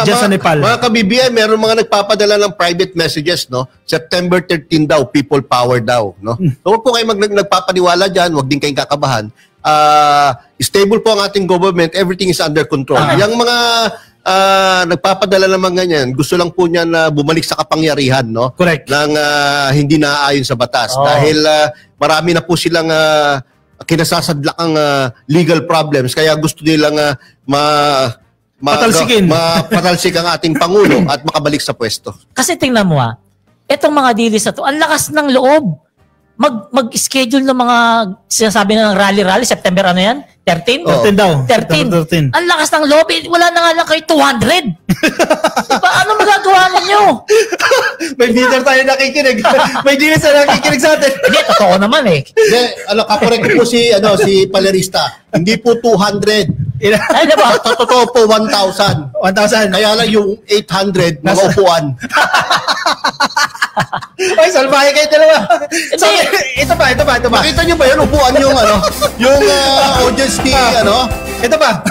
dyan sa Nepal. Mga kabibiyay, meron mga nagpapadala ng private messages, no? September 13 daw, people power daw, no? So, huwag po kayo nagpapaniwala dyan, huwag din kayong kakabahan. Stable po ang ating government, everything is under control. Yung mga nagpapadala ng mga ganyan, gusto lang po niya na bumalik sa kapangyarihan, no? Correct. Nang hindi naaayon sa batas. Dahil marami na po silang kinasasadlak ang legal problems, kaya gusto nilang mapatalsik ang ating Pangulo at makabalik sa pwesto. Kasi tingnan mo etong mga dilis na to, ang lakas ng loob. Mag-schedule ng mga sinasabi ng rally, September 13? 13 daw. 13. Ang lakas ng loob. Wala na nga lang kayo 200. Diba? Ano magagawa ninyo? May leader tayo nakikinig. May dilis na nakikinig sa atin. Hindi, totoo naman Hindi, kakorek po si Palerista. Hindi po 200. Ay, diba? Totoo po 1,000. 1,000. Kaya lang yung 800 mga upuan. Ay, salbahe kayo dalawa. So, ito pa. Makita nyo ba yun? Upuan yung audience ni Ito pa.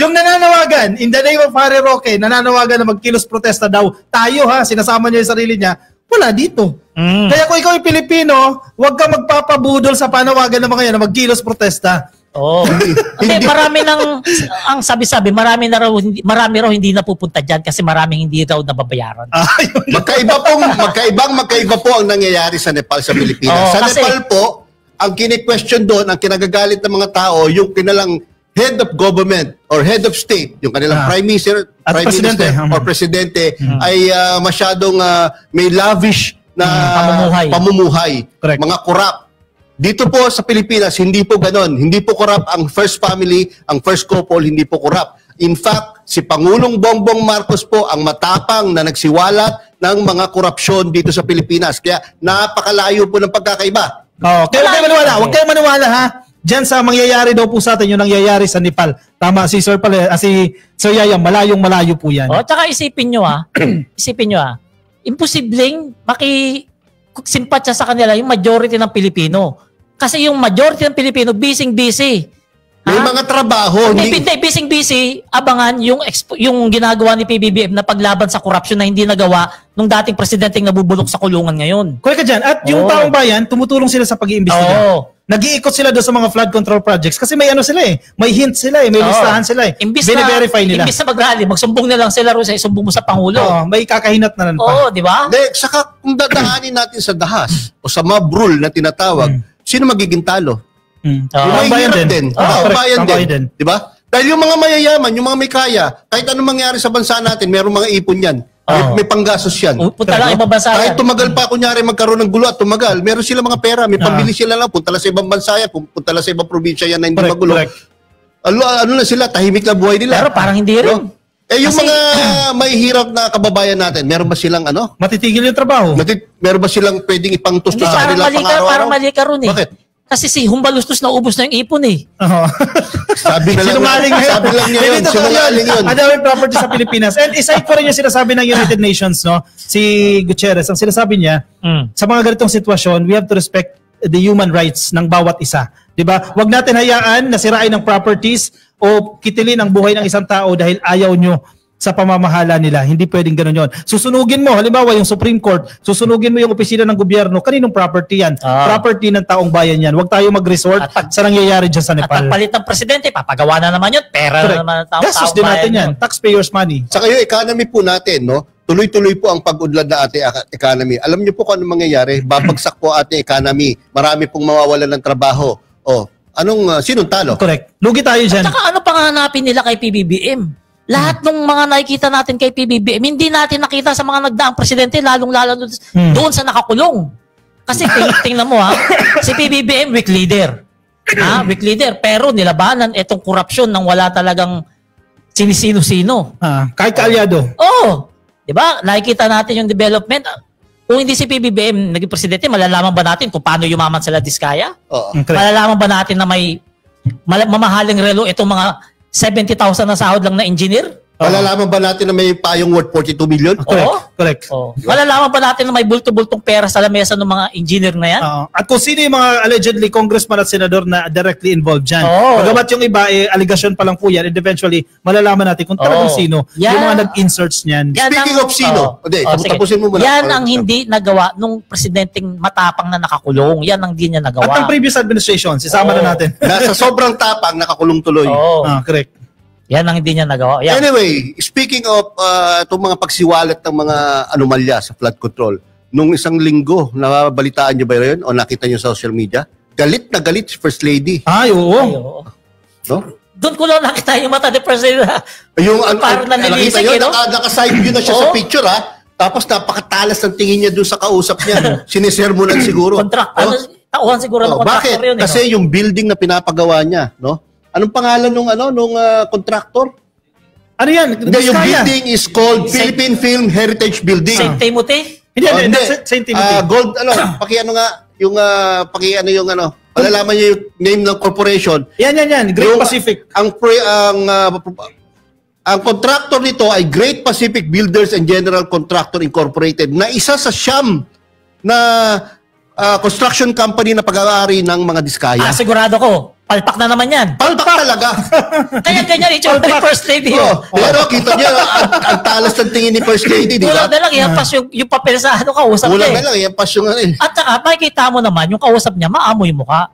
Yung nananawagan, in the name of Harry Roque, nananawagan na magkilos protesta daw. Tayo sinasama niya yung sarili niya. Wala dito. Kaya kung ikaw yung Pilipino, huwag ka magpapabudol sa panawagan ng mga yan na magkilos protesta. Hindi, marami ang sabi-sabi, marami raw hindi napupunta diyan kasi maraming hindi raw nababayaran. Magkaiba po ang nangyayari sa Nepal sa Pilipinas. Sa Nepal po, ang kini-question doon, ang kinagagalit ng mga tao, yung kinalang head of government or head of state, yung kanilang prime minister or presidente ay masyadong may lavish na pamumuhay. Mga corrupt. Dito po sa Pilipinas, hindi po ganon. Hindi po corrupt ang first family, ang first couple, hindi po corrupt. In fact, si Pangulong Bongbong Marcos po ang matapang na nagsiwalat ng mga korupsyon dito sa Pilipinas. Kaya napakalayo po ng pagkakaiba. Kaya huwag kayo maniwala Diyan sa mangyayari daw po sa atin yung nangyayari sa Nepal. Tama si Sir Yayam, malayong-malayo po yan. Tsaka isipin nyo imposibleng makisimpatya sa kanila yung majority ng Pilipino. Kasi yung majority ng Pilipino, busy. May mga trabaho. Hindi, busy. Abangan yung ginagawa ni PBBM na paglaban sa korupsyon na hindi nagawa nung dating presidenteng nabubulok sa kulungan ngayon. Correct ka dyan. At yung taong bayan, tumutulong sila sa pag-iimbestiga. Nag-iikot sila doon sa mga flood control projects kasi may may hint sila may listahan sila Bine-verify nila. Imbis na mag-rally, magsumbong na lang sila sa isumbong mo sa Pangulo. May kakahinat na pa. Di ba? Saka kung dadaanin natin sa dahas o sa mob rule na tinatawag, sino magiging talo? Bayan din. Bayan din. Di ba? Dahil yung mga mayayaman, yung mga may kaya, kahit anong mangyari sa bansa natin, merong mga ipon yan. May panggasos yan. Punta lang ibang bansa yan. Kahit tumagal pa, kunyari magkaroon ng gulo at tumagal, meron sila mga pera, may pambili sila lang, punta lang sa ibang bansa yan, punta lang sa ibang probinsya yan na hindi magulo. Ano na sila, tahimik na buhay nila. Pero parang hindi rin. Yung mga may hirap na kababayan natin, meron ba silang matitigil yung trabaho? Meron ba silang pwedeng ipangtustos sa kanila pang-araw-araw? Parang mali ka ron Bakit? Kasi si Humbalustos na ubos na yung ipon Sabi lang niya yun. Sinungaling yun. Ang daming property sa Pilipinas. And aside po rin yung sinasabi ng United Nations, si Gutierrez, ang sinasabi niya, sa mga ganitong sitwasyon, we have to respect the human rights ng bawat isa. Diba? Huwag natin hayaan na sirain ng properties o kitilin ang buhay ng isang tao dahil ayaw nyo sa pamamahala nila. Hindi pwedeng gano'n yun. Susunugin mo, halimbawa yung Supreme Court, susunugin mo yung opisina ng gobyerno, kaninong property yan? Property ng taong bayan yan. Huwag tayo mag-resort sa nangyayari dyan sa Nepal. At pagpalit ng presidente, papagawa na naman yun. Pera na naman ng taong Gastos din natin yan. Taxpayers money. Saka yung economy po natin, no? Tuloy-tuloy po ang pag-unlad na ating economy. Alam niyo po kung anong mangyayari? Babagsak po ating economy. Marami pong mawawalan ng trabaho. Sinong talo? Correct. Lugi tayo dyan. At saka ano pang hanapin nila kay PBBM? Lahat ng mga nakikita natin kay PBBM, hindi natin nakita sa mga nagdaang presidente, lalong-lalo doon sa nakakulong. Kasi tingnan mo si PBBM weak leader. Weak leader. Pero nilabanan itong korupsyon nang wala talagang sinisino-sino. Kahit kaalyado. Diba? Nakikita natin yung development. Kung hindi si PBBM naging presidente, malalaman ba natin kung paano yumaman sila Diskaya? Malalaman ba natin na may mamahaling relo itong mga 70,000 na sahod lang na engineer? Malalaman ba natin na may payong worth 42 million? Correct. Malalaman ba natin na may bulto-bultong pera sa lamesa ng mga engineer na yan? At kung sino yung mga allegedly congressman at senador na directly involved dyan. Magamat yung iba, allegation pa lang po yan, and eventually, malalaman natin kung talagang sino yung mga nag-inserts niyan. Speaking of sino, tapusin mo muna. Yan ang hindi nagawa nung presidenteng matapang na nakakulong. Yan ang hindi niya nagawa. At ang previous administration, sisama na natin. Nasa sobrang tapang, nakakulong tuloy. Correct. Yan ang hindi niya nagawa. Yan. Anyway, speaking of itong mga pagsiwalat ng mga anomalya sa flood control, nung isang linggo, nabalitaan niyo ba yun o nakita niyo sa social media? Galit na galit si First Lady. Oo. No? Doon ko lang nakita yung mata ni President. Yung parang nanilisik, naka-side view na siya sa picture, Tapos napakatalas ng tingin niya doon sa kausap niya. Sinisermonan siguro. Tauhan siguro ng contractor yun. Bakit? Kasi yung building na pinapagawa niya, no? Anong pangalan nung contractor? Ano yan? Yung building is called Philippine Film Heritage Building. St. Timothy? Hindi. St. Timothy. Gold, malalaman niya yung name ng corporation. Yan. Great Pacific. Ang contractor nito ay Great Pacific Builders and General Contractor Incorporated na isa sa siyam na construction company na pag-aari ng mga Diskaya. Sigurado ko. Palpak na naman yan. Palpak talaga. Kaya ganyan itsura ni First Lady. Pero kita niya, ang talas ng tingin ni First Lady, di ba? Kulang na lang, ihampas yung papel sa kausap niya. Kulang na lang, ihampas yung At saka, makikita mo naman, yung kausap niya, maamoy mukha.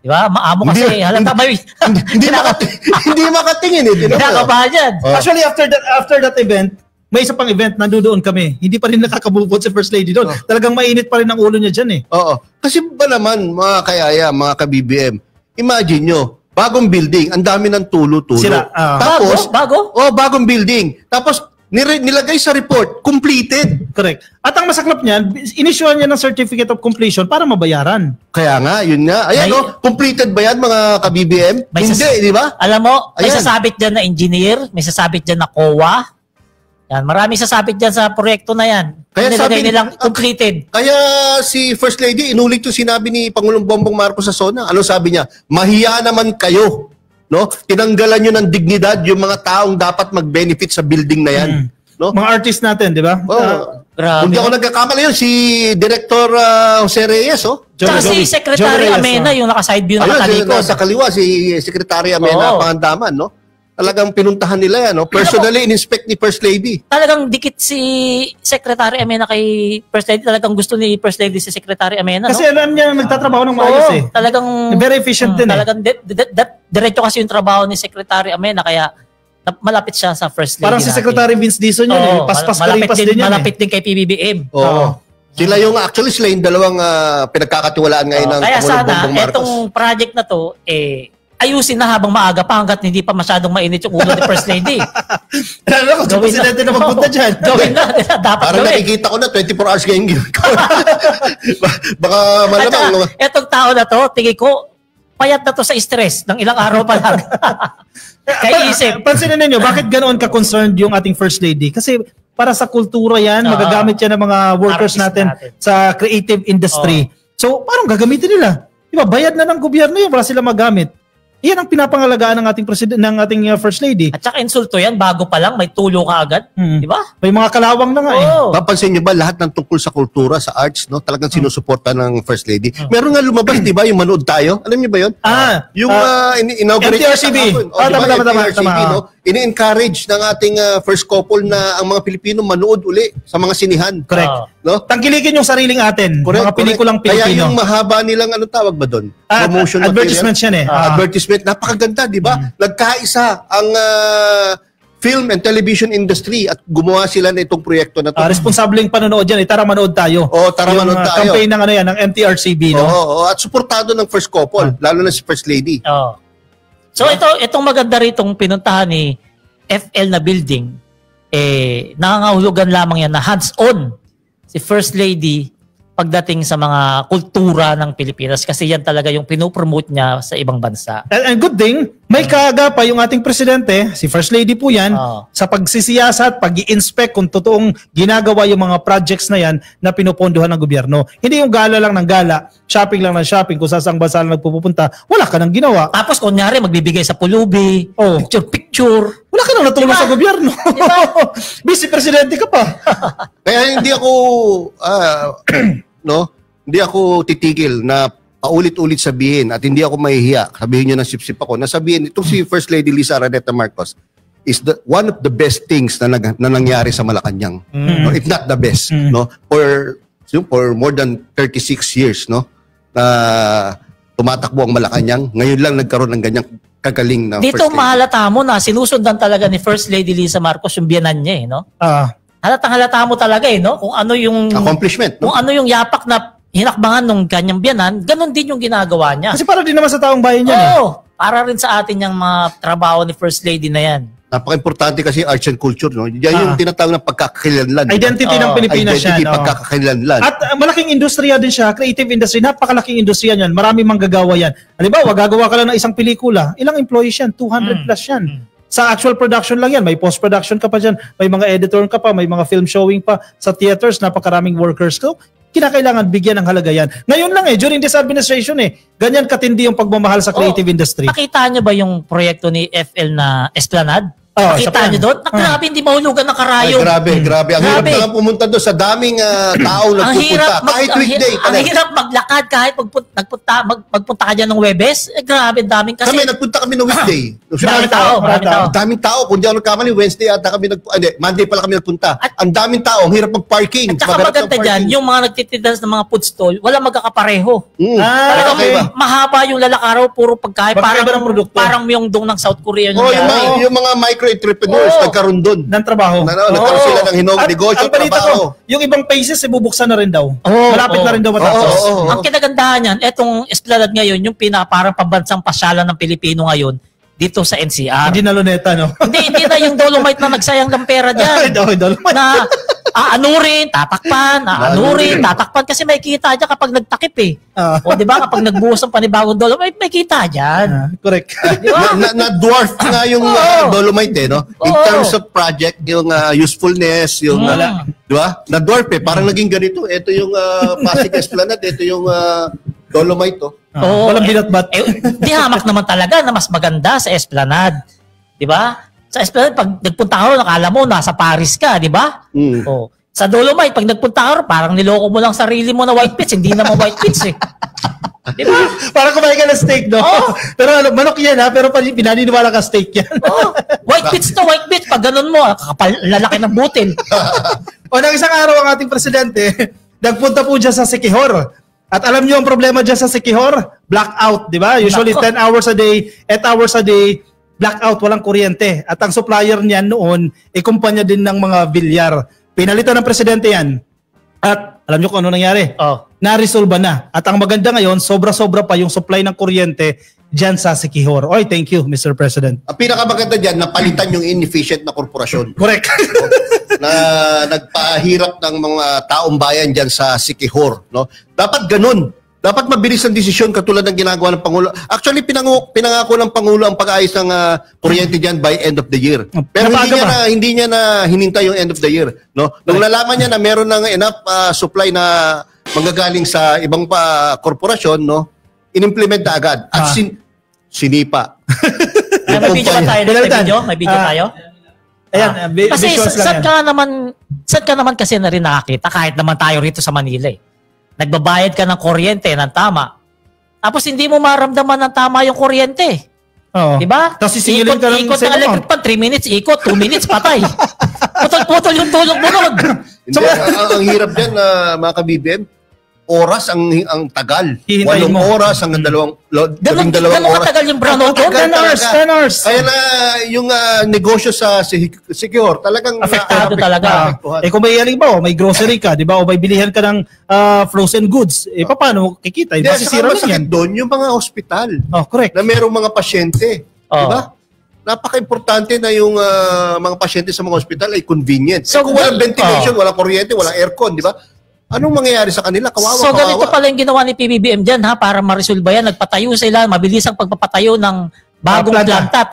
Di ba? Maamo kasi. Halata ba hindi makatingin eh. Kinakabahan yan. Actually, after that event, may isa pang event, nandoon kami. Hindi pa rin nakakabubot si First Lady doon. Talagang mainit pa rin ang ulo niya dyan eh. Oo. Kasi ba naman, mga kayaya, mga ka-BBM, imagine nyo, bagong building, ang dami ng tulo-tulo. Tapos, bago? Bagong building. Tapos, nilagay sa report, completed. Correct. At ang masaklap niyan, inisyuhan niya ng certificate of completion para mabayaran. Kaya nga, yun nga. Ayan, completed ba yan, mga ka-BBM? Hindi, di ba? Alam mo, may sasabit dyan na engineer, may sasabit dyan na COA. Yan, marami sasabit dyan sa proyekto na yan. Kaya nilagay nilang completed. Kaya si First Lady, inulit yung sinabi ni Pangulong Bongbong Marcos sa SONA. Ano sabi niya? Mahiya naman kayo. No? Tinanggalan nyo ng dignidad yung mga taong dapat mag-benefit sa building na yan. No? Mga artist natin, di ba? Grabe. Hindi ako nagkakamali yun. Si Director Jose Reyes, Tsaka si Secretary Amena, yung naka-side view na nakatalikod. Sa kaliwa, si Secretary Amena Pangandaman, no? Talagang pinuntahan nila yan, no? Personally in-inspect ni First Lady. Talagang dikit si Secretary Amena kay First Lady. Talagang gusto ni First Lady si Secretary Amena, Kasi alam niya nagtatrabaho ng maayos eh. Talagang very efficient din talagang diretso kasi yung trabaho ni Secretary Amena, kaya malapit siya sa First Lady. Parang si Secretary Vince Dizon yun eh. Paspas-karipas din yan. Malapit din kay PBBM. Sila yung dalawang pinagkakatiwalaan ngayon ng Pangulong Bongbong Marcos. Kaya sana, etong project na to, ayusin na habang maaga pa hanggat hindi pa masyadong mainit yung ulo ni First Lady. Alam ko, presidente na magpunta dyan. Gawin na. Dapat parang gawin. nakikita ko na 24 hours ngayong Baka malamang. Etong tao na to, tingin ko, payat na to sa stress ng ilang araw pa lang. Kaya isip. Pansinin ninyo, bakit ganoon ka-concerned yung ating First Lady? Kasi para sa kultura yan, magagamit yan ng mga workers natin sa creative industry. So, parang gagamitin nila. Diba, bayad na ng gobyerno yun para sila magamit. Iyan ang pinapangalagaan ng ating president, ng ating First Lady. At saka insulto yan, bago pa lang, may tulo ka agad. Di ba? May mga kalawang na nga eh. Papansin niyo ba lahat ng tungkol sa kultura, sa arts, no? Talagang sinusuporta ng First Lady. Meron nga lumabas, di ba, yung Manood Tayo? Alam niyo ba yun? Yung inaugurate MTRCB. tama. ini-encourage ng ating first couple na ang mga Pilipino manood uli sa mga sinihan. Correct. No? Tangkilikin yung sariling atin. Correct, mga pelikulang Pilipino. Kaya yung mahaba nilang, ano tawag ba doon? Promotion advertisement yan eh. Advertisement. Napakaganda, di ba? Nagkaisa ang film and television industry at gumawa sila na itong proyekto na to. Responsableng panonood yan. Tara manood tayo. Tara manood tayo. Campaign ng ng MTRCB, no? At suportado ng first couple, lalo na si First Lady. So itong maganda ritong pinuntahan ni FL na building, nangangahulugan lamang yan na hands-on si First Lady pagdating sa mga kultura ng Pilipinas kasi yan talaga yung pinopromote niya sa ibang bansa. And good thing, may kaaga pa yung ating presidente, si First Lady po yan, sa pagsisiyasat, pag-i-inspect kung totoong ginagawa yung mga projects na yan na pinupondohan ng gobyerno. Hindi yung gala lang ng gala, shopping lang ng shopping, kung saan bansa lang nagpupunta, wala ka nang ginawa. Tapos kunyari magbibigay sa pulubi, picture. Wala ka nang natulong sa gobyerno. Busy presidente ka pa. Kaya hindi ako hindi ako titigil na paulit-ulit sabihin at hindi ako mahihiya. Sabihin niyo na sip-sip ako. Nasabihin itong si First Lady Lisa Araneta Marcos is one of the best things na nangyari sa Malacanang. No, if not the best, no? For more than 36 years, no? Na tumatakbo ang Malacanang. Ngayon lang nagkaroon ng ganyang kagaling na dito mahalata mo na sinusundan talaga ni First Lady Lisa Marcos yung biyanan niya, no? Halata mo talaga no? Kung ano yung accomplishment, no? Kung ano yung yapak na hinakbangan ng kanyang biyanan, ganun din yung ginagawa niya. Kasi para din naman sa taong bayan yan. Para rin sa atin yung mga trabaho ni First Lady na yan. Napaka-importante kasi arts and culture, no? Yan yung tinatawag ng pagkakakilanlan. Identity ng Pilipinas siya, no? Pagkakakilanlan. At malaking industriya din siya, creative industry, napakalaking industriya niyan. Marami manggagawa yan. Halimbawa, gagawa ka lang ng isang pelikula, ilang employees yan? 200 plus yan. Sa actual production lang yan, may post-production ka pa dyan, may mga editor ka pa, may mga film showing pa. Sa theaters, napakaraming workers ko. Kinakailangan bigyan ng halaga yan. Ngayon lang during this administration ganyan katindi yung pagmamahal sa creative industry. Nakita niyo ba yung proyekto ni FL na Esplanade? Nakita niyo doon? Grabe, hindi mahulugan ng karayom. Grabe. Ang hirap na lang pumunta doon sa daming tao nagpupunta. Kahit weekday. Ang hirap maglakad kahit magpunta ka dyan ng Webes. Grabe, daming kasi. Nagpunta kami ng weekday. Daming tao. Kung di ako nagkamali, Wednesday ata kami Monday pala kami nagpunta. Ang daming tao. Ang hirap mag-parking. At saka maganda dyan, yung mga nagtitindas ng mga food stall, wala magkakapareho. Mahaba yung lalakaraw, puro pagkain. Parang yung dong ng South Korea. Yung mga micro-entrepreneurs nagkaroon doon. Ng trabaho. Nagkaroon sila ng negosyo, trabaho. Yung ibang países, bubuksan na rin daw. Malapit na rin daw matapos. Ang kinagandahan niyan, etong Esplanade ngayon, yung parang pambansang pasyalan ng Pilipino ngayon, dito sa NCR. Hindi na luneta, no? Hindi na yung Dolomite na nagsayang ng pera dyan. Dolomite. Na tatakpan kasi may kita dyan kapag nagtakip O di ba kapag nagbuhos ng panibagong Dolomite, may kita dyan. Correct. Diba? Na-dwarf nga yung Dolomite, no? In terms of project, yung usefulness, yung, di ba? Na-dwarf Parang naging ganito. Ito yung Pasig Esplanade, ito yung Dolomite, walang binatbat. Di hamak naman talaga na mas maganda sa Esplanade. Di ba? Sa Esplanade, pag nagpunta ka rin, nakala mo, nasa Paris ka, di ba? Sa Dolomite, pag nagpunta ka rin, parang niloko mo lang sarili mo na white pits. Hindi naman white pits Di ba? Parang kumain ka ng steak, no? Pero manok yan, pero pinaniniwala ka steak yan. White pits to, white pits. Pag ganun mo, lalaki ng butil. Nang isang araw ang ating presidente, nagpunta po dyan sa Siquijor. At alam niyo ang problema dyan sa Siquijor? Blackout, di ba? Usually 10 hours a day, 8 hours a day, blackout, walang kuryente. At ang supplier niyan noon, kumpanya din ng mga bilyar. Pinalitan ng presidente yan. At alam niyo kung ano nangyari? Na-resolve na. At ang maganda ngayon, sobra-sobra pa yung supply ng kuryente dyan sa Siquijor. Oy, thank you, Mr. President. Ang pinakamaganda dyan, napalitan yung inefficient na korporasyon. Correct. Na nagpahirap ng mga taong bayan dyan sa Siquijor. No? Dapat ganun. Dapat mabilis ang desisyon katulad ng ginagawa ng Pangulo. Actually, pinangako ng Pangulo ang pag-ayos ng kuryente dyan by end of the year. Pero hindi niya na hinintay yung end of the year. No? Nung nalaman niya na meron ng enough supply na manggagaling sa ibang korporasyon, no? Inimplement na agad. At sinipa. May video ba tayo? May video tayo? Ayan, kasi saan ka naman kasi na rin nakakita kahit naman tayo rito sa Manila Nagbabayad ka ng kuryente ng tama. Tapos hindi mo maramdaman ng tama yung kuryente. Oo. Diba? Tapos sisingilin ka lang sa electric. Pag 3 minutes ikot, 2 minutes patay. Putol-putol yung tulog mo nun. Hindi, ang hirap dyan, mga ka-BBM, oras ang tagal. 8 oras hanggang 12 oras. Katagal yung brownout ko? 10 hours. Kaya na yung negosyo sa Secure, talagang apektado talaga. Kung may halimbawa, may grocery ka, di ba? O may bilihan ka ng frozen goods, paano kikita? Masisira lang yan. Doon yung mga hospital. Correct. Na merong mga pasyente. Di ba? Napaka-importante na yung mga pasyente sa mga hospital ay convenient. So, kung walang ventilation, walang kuryente, walang aircon, di ba? Anong mangyayari sa kanila? Kawawa. So, ganito pala yung ginawa ni PBBM dyan, para ma-resolve yan. Nagpatayo sila, mabilis ang pagpapatayo ng bagong planta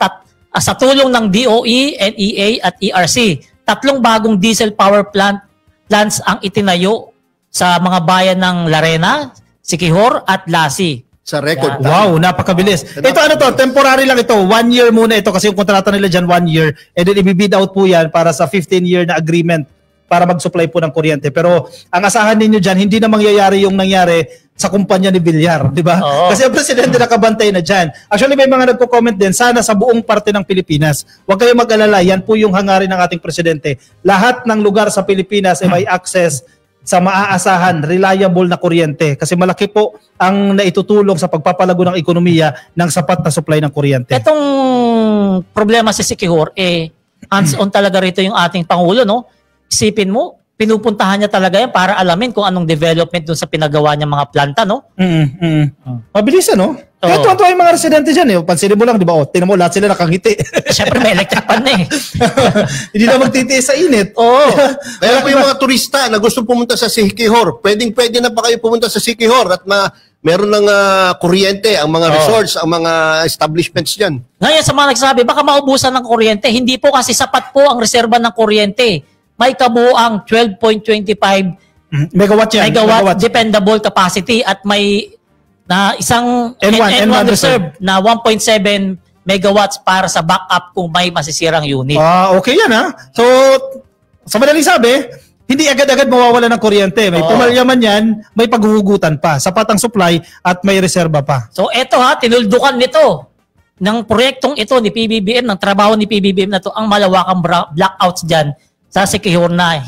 sa tulong ng DOE, NEA at ERC. 3 bagong diesel power plants ang itinayo sa mga bayan ng Larena, Siquijor at Lassi. Sa record. Wow, napakabilis. Ito temporary lang ito. 1 year muna ito kasi yung kontrata nila dyan 1 year. And then i-bid out po yan para sa 15-year na agreement para mag-supply po ng kuryente. Pero ang asahan ninyo dyan, hindi na mangyayari yung nangyari sa kumpanya ni Villar, di ba? Kasi ang presidente nakabantay na dyan. Actually, may mga nagko-comment din, sana sa buong parte ng Pilipinas, huwag kayong mag-alala, yan po yung hangarin ng ating presidente. Lahat ng lugar sa Pilipinas ay may access sa maaasahan, reliable na kuryente. Kasi malaki po ang naitutulong sa pagpapalago ng ekonomiya ng sapat na supply ng kuryente. Itong problema sa Siquijor, hands-on talaga rito yung ating Pangulo, no? Isipin mo, pinupuntahan niya talaga yan para alamin kung anong development dun sa pinagawa niya mga planta, no? Mabilis, no? Kaya tuwa yung mga residente dyan, pansinin mo lang, di ba? Tinan mo, lahat sila nakangiti. Siyempre, may electric pan na Hindi na magtitiis sa init. Kaya po yung mga turista na gusto pumunta sa Siquijor, pwede na pa kayo pumunta sa Siquijor at meron ng kuryente, ang mga resorts, ang mga establishments dyan. Ngayon, sa mga nagsasabi, baka maubusan ng kuryente. Hindi po kasi sapat po ang reserba ng kuryente. May kabuuang 12.25 megawatt dependable capacity at may isang N1 reserve na 1.7 megawatts para sa backup kung may masisirang unit. Okay yan So, sa madaling sabi, hindi agad-agad mawawala ng kuryente. May pumalya man yan, may paghuhugutan pa. Sapat ang supply at may reserba pa. So, eto tinuldukan nito ng proyektong ito ni PBBM, ng trabaho ni PBBM na to, ang malawakang blackouts dyan sa Siquijor na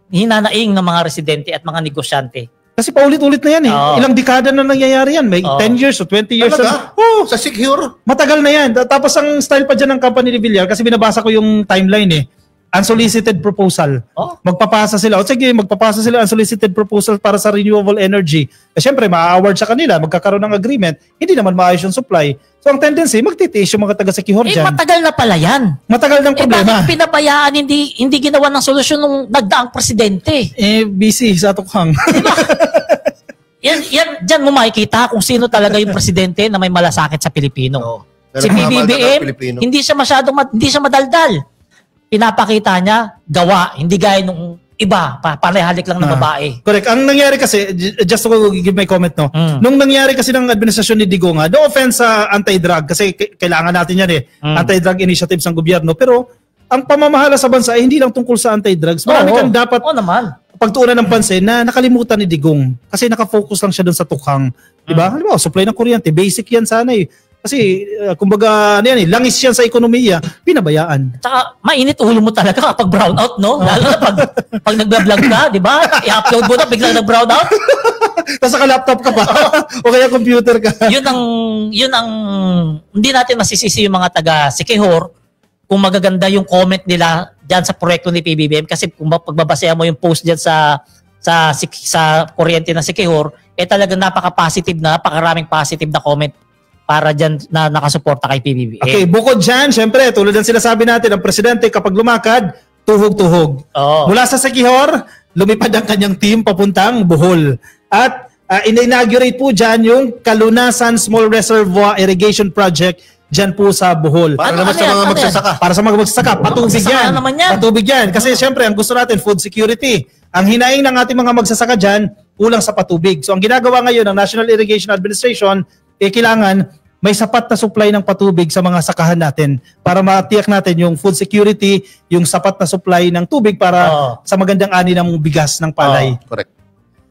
hinanaing ng mga residente at mga negosyante. Kasi paulit-ulit na yan Ilang dekada na nangyayari yan. May 10 years o 20 years. Sa Siquijor? Matagal na yan. Tapos ang style pa dyan ng company ni Villar, kasi binabasa ko yung timeline unsolicited proposal. Magpapasa sila. Magpapasa sila unsolicited proposal para sa renewable energy. Siyempre, ma-award sa kanila, magkakaroon ng agreement, hindi naman maayos yung supply. So ang tendency, magtitiis yung mga taga-Siquijor dyan. Matagal na pala yan. Matagal ng problema. Bakit pinabayaan, hindi ginawa ng solusyon nung nagdaang presidente? Busy sa tukhang. Diba? Diyan mo makikita kung sino talaga yung presidente na may malasakit sa Pilipino. Si PBBM, hindi siya madaldal. Pinapakita niya, gawa, hindi gaya nung iba, parehalik lang ng babae. Correct. Ang nangyari kasi, just to give my comment, nung nangyari kasi ng administrasyon ni Digong, no offense sa anti-drug, kasi kailangan natin yan anti-drug initiatives ng gobyerno, pero ang pamamahala sa bansa ay hindi lang tungkol sa anti-drugs. Marami kang dapat pagtuunan ng pansin na nakalimutan ni Digong kasi nakafocus lang siya doon sa tukhang. Diba? Halimbawa, supply ng kuryente, basic yan sana Kasi, kumbaga, langis yan sa ekonomiya, pinabayaan. Tsaka, mainit ulo mo talaga kapag brown out, no? Lalo na pag nagbablog ka, di ba? I-upload mo na, biglang nag-brown out. Tapos naka-laptop ka pa. O kaya computer ka. Yun ang, hindi natin masisisi yung mga taga-Siquijor kung magaganda yung comment nila dyan sa proyekto ni PBBM. Kasi kung pagbabasehan mo yung post dyan sa kuryente ng Siquijor, talagang napaka-positive napakaraming positive na comment para dyan na nakasuporta kay PBBM. Okay, bukod dyan, syempre, tulad ng sinasabi natin, ang presidente kapag lumakad, tuhog-tuhog. Mula sa Siquijor, lumipad ang kanyang team papuntang Bohol. At in-inaugurate po dyan yung Kalunasan Small Reservoir Irrigation Project dyan po sa Bohol. Para naman sa mga magsasaka. Para sa mga magsasaka. Patubig yan. Patubig yan. Kasi syempre, ang gusto natin, food security. Ang hinaing ng ating mga magsasaka dyan, kulang sa patubig. So ang ginagawa ngayon ng National Irrigation Administration, kailangan may sapat na supply ng patubig sa mga sakahan natin para matiyak natin yung food security, yung sapat na supply ng tubig para sa magandang ani ng bigas ng palay. Correct.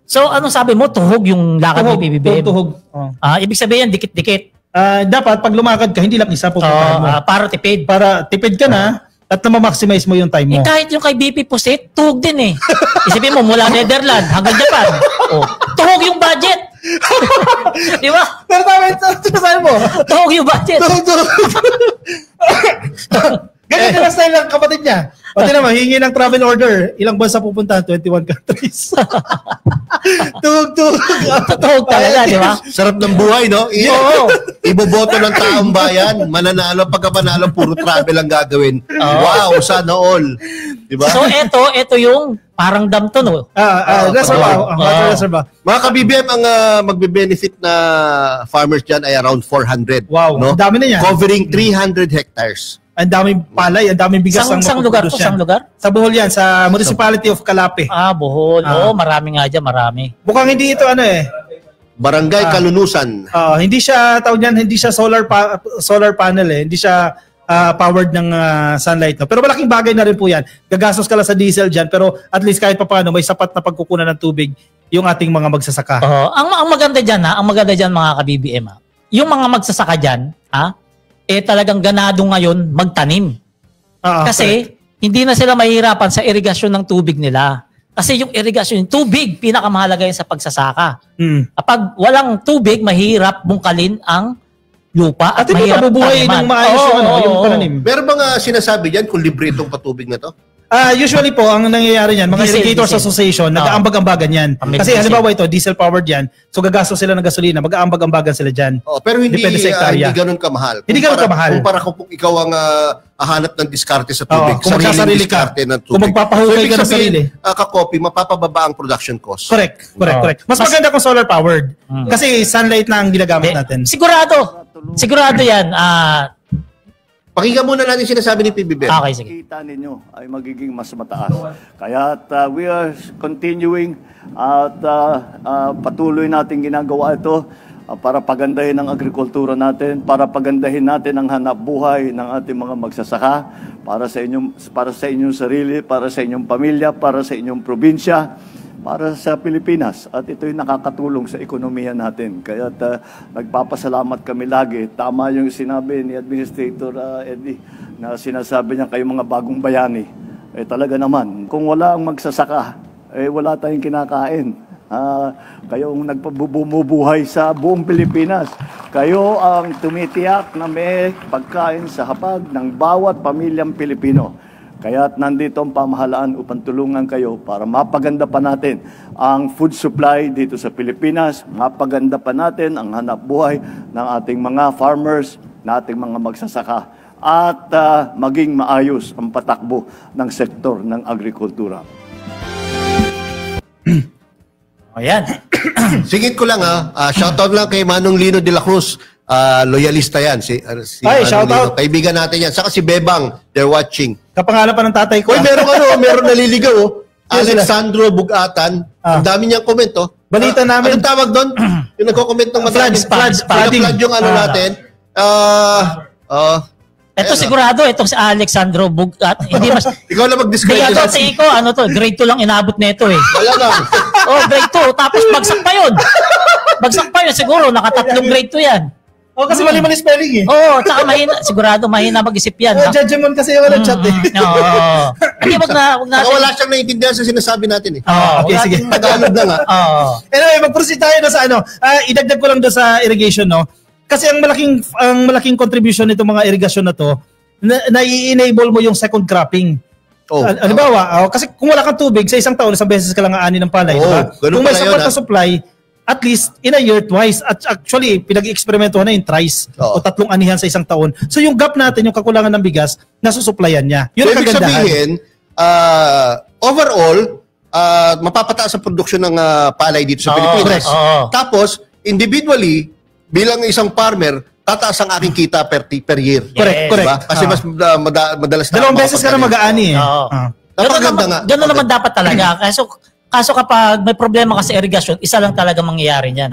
So, anong sabi mo? Tuhog yung lakad ni PBBM? Tuhog. Ibig sabihin, dikit-dikit. dapat pag lumakad ka, hindi lang isa pupuntahan mo. Para tipid. Para tipid ka na at na-maximize mo yung time mo. Kahit yung kay BP Pusit, tuhog din eh. Isipin mo, mula Netherlands hanggang Japan. Tuhog yung budget. Di ba? Pero sabi mo, tuhog yung budget. Ganyan na style ng kapatid niya. Pati naman, hingi ng travel order. Ilang bansa pupuntahan? 21 countries. Tuhog talaga, di ba? Sarap ng buhay, no? Iboboto ng taong bayan. Mananalo, pagkapanalo, puro travel ang gagawin. Wow, sana all. Di ba? So, ito yung parang damto, no? Mga ka-BBM, ang magbe-benefit na farmers dyan ay around 400. Wow, no? Ang dami na yan. Covering 300 hectares. Ang daming palay, ang daming bigas ang Sang lugar to? Sang lugar? Sa Bohol yan, sa Municipality of Calape. Bohol. Marami nga dyan, marami. Bukang hindi ito Barangay Kalunusan. Hindi siya, hindi siya solar panel hindi siya powered ng sunlight. No? Pero malaking bagay na rin po yan. Gagastos ka lang sa diesel dyan, pero at least kahit paano may sapat na pagkukunan ng tubig yung ating mga magsasaka. Ang maganda dyan, ang maganda dyan mga ka-BBM, yung mga magsasaka dyan, talagang ganado ngayon magtanim. Kasi hindi na sila mahihirapan sa irigasyon ng tubig nila. Kasi yung irigasyon, yung tubig, pinakamahalaga yun sa pagsasaka. Kapag walang tubig, mahirap bungkalin ang lupa at mahirap mabubuhay ng maayos yung pananim. Meron bang sinasabi diyan kung libre itong patubig na to? Usually po, ang nangyayari niyan, mga Irrigators Association, nag-aambag-ambagan yan. Kasi halimbawa ito, diesel-powered yan, so gagastos sila ng gasolina, mag-aambag-ambagan sila dyan. Pero hindi ganun kamahal. Hindi ganun kamahal. Kumpara kung ikaw ang hahanap ng diskarte sa tubig, kung magsasarili ka, kung magpapahukay ka ng sarili. Kakopi, mapapababa ang production cost. Correct. Mas maganda kung solar-powered. Kasi sunlight na ang ginagamit natin. Sigurado yan. Pakinggan muna natin sinasabi ni PBBM. Okay, sige. Kita ninyo ay magiging mas mataas. Kaya we are continuing at patuloy natin ginagawa ito para pagandahin ang agrikultura natin, para pagandahin natin ang hanap buhay ng ating mga magsasaka, para sa inyong sarili, para sa inyong pamilya, para sa inyong probinsya, para sa Pilipinas. At ito'y nakakatulong sa ekonomiya natin. Kaya nagpapasalamat kami lagi. Tama yung sinabi ni Administrator Eddie na sinasabi niya kayo mga bagong bayani. Talaga naman, kung wala ang magsasaka, wala tayong kinakain. Kayo ang nagpabumubuhay sa buong Pilipinas. Kayo ang tumitiyak na may pagkain sa hapag ng bawat pamilyang Pilipino. Kaya nandito ang pamahalaan upang tulungan kayo para mapaganda pa natin ang food supply dito sa Pilipinas, mapaganda pa natin ang hanap buhay ng ating mga farmers, ng ating mga magsasaka, at maging maayos ang patakbo ng sektor ng agrikultura. Ayan. Singit ko lang shoutout lang kay Manong Lino de la Cruz. Loyalista yan. Shoutout. Kaibigan natin yan. Saka si Bebang, they're watching. Kapangalan pa ng tatay ko. Meron naliligaw. Alexandro Bugatan. Ang dami niyang komento. Balita namin. Anong tawag doon? Yung nagko-comment ng flood yung natin. Ito sigurado, itong si Alexandro Bugat. Hindi mas... Ikaw lang mag-describe. Grade 2 lang inabot nito eh. Wala lang. Grade 2. Tapos bagsak pa yun. Siguro. Nakatatlong grade 2 yan. Kasi mali-mali spelling tsaka sigurado mahina mag-isip yan. Judgment kasi yung chat Hindi, wag na. Wala siyang naiintindihan sa sinasabi natin eh. Okay, sige. Tagalog lang Anyway, mag-proceed tayo na sa idagdag ko lang doon sa irrigation, no? Kasi ang malaking contribution nito mga irrigation na to, na-i-enable mo yung second cropping. Halimbawa, kasi kung wala kang tubig, sa isang taon, isang beses ka lang aani ng palay, diba? Kung may sapat na supply, at least in a year twice. At actually, pinag-experimentohan na yung thrice o 3 anihan sa isang taon. So yung gap natin, yung kakulangan ng bigas, nasusuplayan niya. Yun ang kagandahan. Ibig sabihin, overall, mapapataas ang produksyon ng palay dito sa Pilipinas. Tapos, individually, bilang isang farmer, tataas ang aking kita per year. Correct. Diba? Kasi mas madalas na. 2 beses ka na mag-aani Ganun naman dapat talaga. Kaso kapag may problema ka sa irrigation, isa lang talaga mangyayari niyan.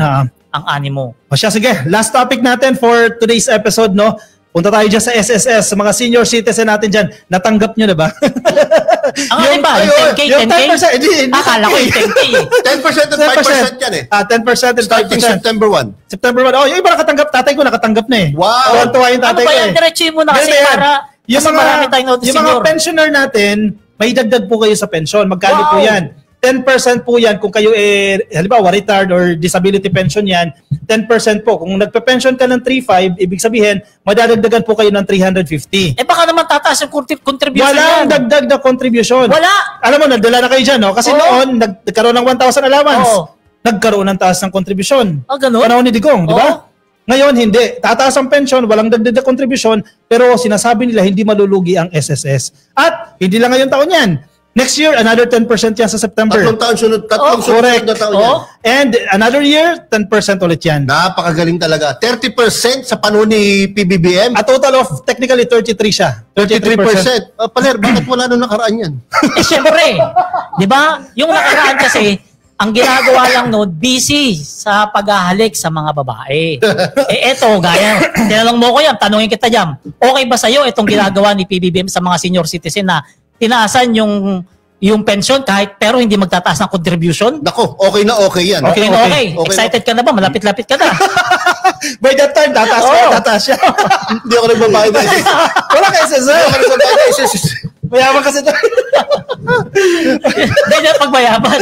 Ang ani mo. Sige, last topic natin for today's episode, no? Punta tayo dyan sa SSS, sa mga senior citizen natin dyan. Natanggap nyo na ba? Ang ano ba? Yung 10K? Yung 10%. Akala ko yung 10K. 10% at 5% yan eh. 10% and 5%. Starting September 1. September 1. Oh, yung iba nakatanggap. Tatay ko nakatanggap na eh. Wow! Tuwa yung Ano tatay ba ko yan? eh. Diretsuhin mo na kasi Ganun yan. para Yung kasi marami tayong notice yung mga senior. pensioner natin, may dagdag po kayo sa pension. Magkano Wow! po yan? 10% po yan kung kayo halimbawa retired or disability pension yan, 10% po. Kung nagpe-pension ka ng 3.5, ibig sabihin, madadagdagan po kayo ng 350. Baka naman tataas yung contribution Walang yan. dagdag na contribution. Wala. Alam mo, nagdala na kayo dyan, no? Kasi noon, nagkaroon ng 1,000 allowance. Oo. Nagkaroon ng taas ng contribution. Ganun? Panahon ni Digong, di ba? Ngayon, hindi. Tataas ang pension, walang dagdag na contribution, pero sinasabi nila hindi malulugi ang SSS. At hindi lang ngayon taon yan. Next year, another 10% yan sa September. Tatlong sunod correct. na taon yan. And another year, 10% ulit yan. Napakagaling talaga. 30% sa panahon ni PBBM. A total of technically 33 siya. 33%. Paler, bakit wala nung nakaraan yan? Siyempre. Di ba? Yung nakaraan kasi, ang ginagawa lang no, busy sa paghahalik sa mga babae. Eto, gaya, tinanong mo ko yan, tanungin kita dyan, okay ba sa'yo itong ginagawa ni PBBM sa mga senior citizen na tinaasan yung pension kahit pero hindi magtataas ng contribution? Nako, okay na okay yan. Okay. Excited ka na ba? Malapit-lapit ka na. By that time, tataas siya. Hindi ako nagbabayad na SSS. Wala ka SSS. Hindi ako nagbabayad na SSS. Mayaman kasi tayo. Ganyan pagmayaman.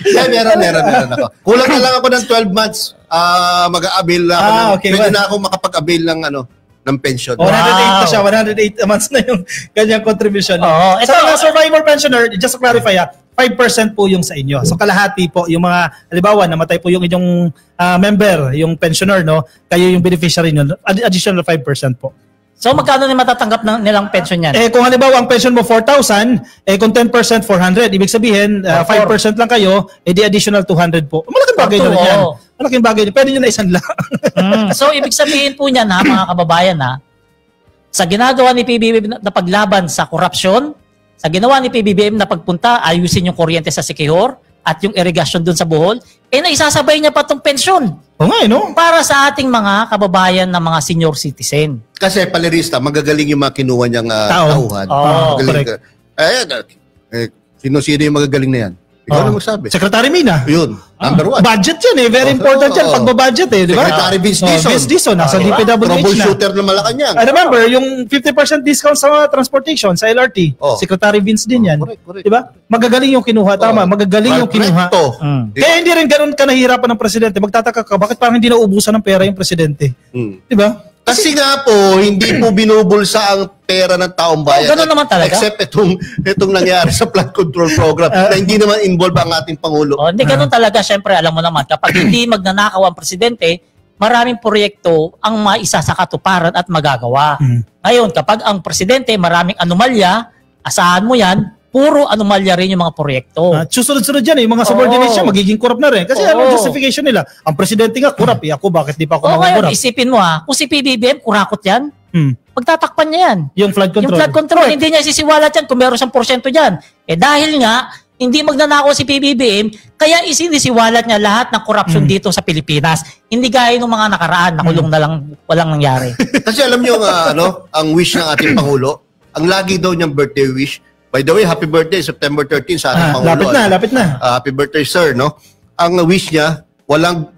Meron ako. Kulang na lang ako ng 12 months. Mag-a-avail na ako. Pwede na ako makapag-avail ng pension. 108 na siya. 108 months na yung kanyang contribution. Ito, So, mga survivor pensioner, just to clarify 5% po yung sa inyo. So, kalahati po, yung mga, halimbawa, namatay po yung inyong member, yung pensioner, no? Kayo yung beneficiary nyo. Additional 5% po. So, magkano na matatanggap nilang pension yan? Kung halimbawa, ang pension mo 4,000, kung 10%, 400, ibig sabihin, 5% lang kayo, di additional 200 po. Malaking bagay na rin yan. Malaking bagay. Pwede nyo na isan lang. So, ibig sabihin po niyan, mga kababayan, sa ginagawa ni PBBM na paglaban sa korupsyon, sa ginawa ni PBBM na pagpunta, ayusin yung kuryente sa Siquijor at yung irrigation dun sa Bohol, naisasabay niya pa itong pensyon. O nga, no? Para sa ating mga kababayan na mga senior citizen. Kasi palerista, magagaling yung mga kinuha niyang tauhan. Correct. Sino-sino yung magagaling na yan? Ikaw na magsabi. Secretary Mina. Yun. Number 1. Budget yan Very important yan. Pagbabudget di ba? Secretary Vince Dizon. Vince Dizon, nasa DPWH na. Troubleshooter na Malacanang. I remember, yung 50% discount sa transportation, sa LRT. Secretary Vince din yan. Correct. Di ba? Magagaling yung kinuha. Tama, magagaling yung kinuha. Kaya hindi rin ganun ka nahihirapan ng presidente. Magtataka ka, bakit parang hindi nauubusan ng pera yung presidente? Di ba? Kasi nga po, hindi po binubulsa ang pera ng taong bayan. Ganun naman talaga. Except itong nangyari sa flood control program na hindi naman involved ang ating Pangulo. Hindi ganun talaga. Siyempre, alam mo naman, kapag hindi magnanakaw ang presidente, maraming proyekto ang maisa sa katuparan at magagawa. Ngayon, kapag ang presidente maraming anomalya, asahan mo yan, puro anomalya rin yung mga proyekto. Susunod-sunod yan yung mga subordinates siya, magiging corrupt na rin. Kasi ano justification nila? Ang presidente nga corrupt, ako bakit di pa ako maging corrupt? Isipin mo kung si PBBM kurakot yan, pagtatakpan niya yan. Yung flood control. Yung flood control, hindi niya sisiwalat yan kung meron siyang porsyento dyan. Dahil nga, hindi magnanakaw si PBBM, kaya isinisiwalat niya lahat ng corruption dito sa Pilipinas. Hindi gaya ng mga nakaraan, nakulong na lang, walang nangyari. Kasi alam niyo ang wish ng ating Pangulo, ang lagi daw niyang birthday wish. By the way, happy birthday, September 13 sa ating Pangulo. Lapit na. Happy birthday, sir. No? Ang wish niya, walang,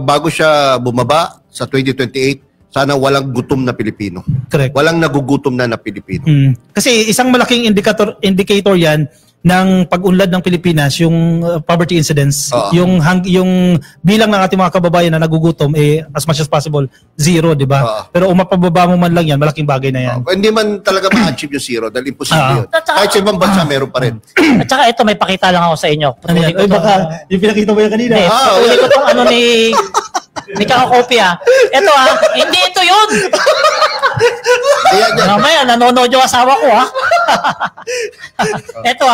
bago siya bumaba sa 2028, sana walang gutom na Pilipino. Correct. Walang nagugutom na Pilipino. Kasi isang malaking indicator yan ng pag-unlad ng Pilipinas, yung poverty incidence, yung bilang ng ating mga kababayan na nagugutom, as much as possible, 0, di ba? Pero mapababa mo man lang yan, malaking bagay na yan. Hindi man talaga ma-achieve yung 0 dahil imposible yun. Kahit sa ibang bansa, meron pa rin. At saka ito, may pakita lang ako sa inyo. Baka yung pinakita mo yan kanina. Patuloy ko itong ni Kakakopia. Ito hindi ito yun. Mamaya, nanonood yung asawa ko Ito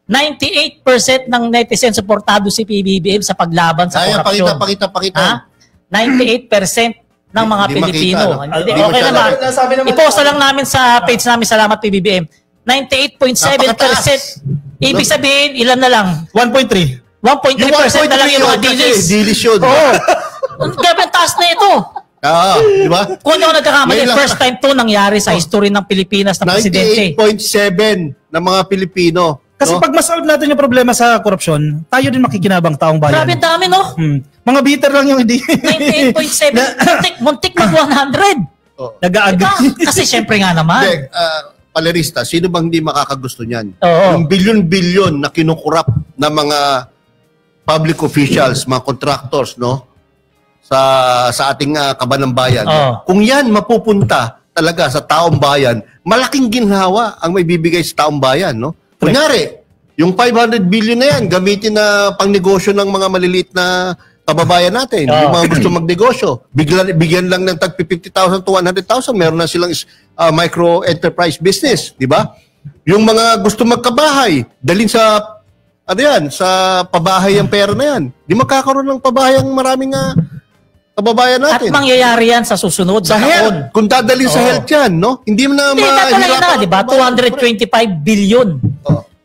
98% ng netizen supportado si PBBM sa paglaban sa korupsyon. Pakita. 98% ng mga Pilipino. Okay naman. I-post na lang namin sa page namin, Salamat PBBM. 98.7%. Ibig sabihin, ilan na lang? 1.3. 1.3% na lang yung mga dilis. Dilis yun. Ang taas na ito. Di ba? Kung hindi ako nagkakamali, first time to nangyari sa history ng Pilipinas na presidente. 98.7 ng mga Pilipino. Kasi pag masolve natin yung problema sa korupsyon, tayo din makikinabang taong bayan. Grabe dami, no? Mga bitter lang yung hindi. 98.7. Muntik mag 100. Nag-agree. Kasi syempre nga naman. Palerista, sino bang hindi makakagusto niyan? Oo. Yung bilyon-bilyon na kinukurap ng mga public officials, mga contractors, no? Sa ating kabanang bayan. Kung yan mapupunta talaga sa taong bayan, malaking ginhawa ang may bibigay sa taong bayan, no? Kunyari, yung 500 billion na yan, gamitin na pangnegosyo ng mga maliliit na kababayan natin. Yung mga gusto magnegosyo. Bigyan lang ng tag 50,000 to 100,000, meron na silang micro-enterprise business. Di ba? Yung mga gusto magkabahay, dalhin sa, sa pabahay ang pera na yan. Di magkakaroon ng pabahay ang maraming kababayan natin. At mangyayari yan sa susunod sa taon. Kung dadalhin sa health yan, no? Hindi mo na mahirapan. Di ba? 225 billion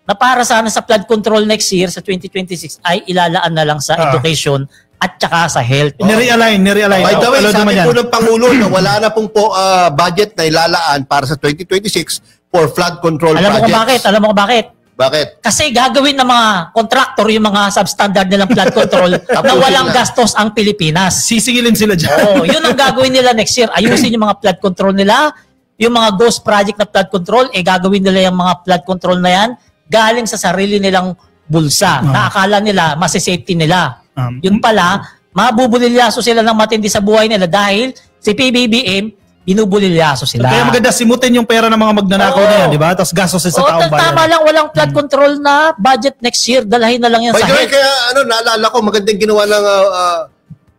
na para sana sa flood control next year, sa 2026, ay ilalaan na lang sa education at saka sa health. Nirealign. By the way, sabi po ng Pangulo na wala na pong budget na ilalaan para sa 2026 for flood control projects. Alam mo kung bakit? Bakit? Kasi gagawin ng mga contractor yung mga substandard nilang flood control na walang gastos ang Pilipinas. Sisingilin sila dyan. Yun ang gagawin nila next year. Ayusin yung mga flood control nila. Yung mga ghost project na flood control, gagawin nila yung mga flood control na yan galing sa sarili nilang bulsa. Na akala nila, masisafety nila. Yun pala, mabubulilyaso sila ng matindi sa buhay nila dahil si PBBM, binubulilyaso sila. Kaya maganda simutin yung pera ng mga magnanakaw na yan, di ba? Tapos gastos sa taong bayan. Tama lang, walang flood control na budget next year. Dalahin na lang yan sa health. Kaya naalala ko, magandang ginawa ng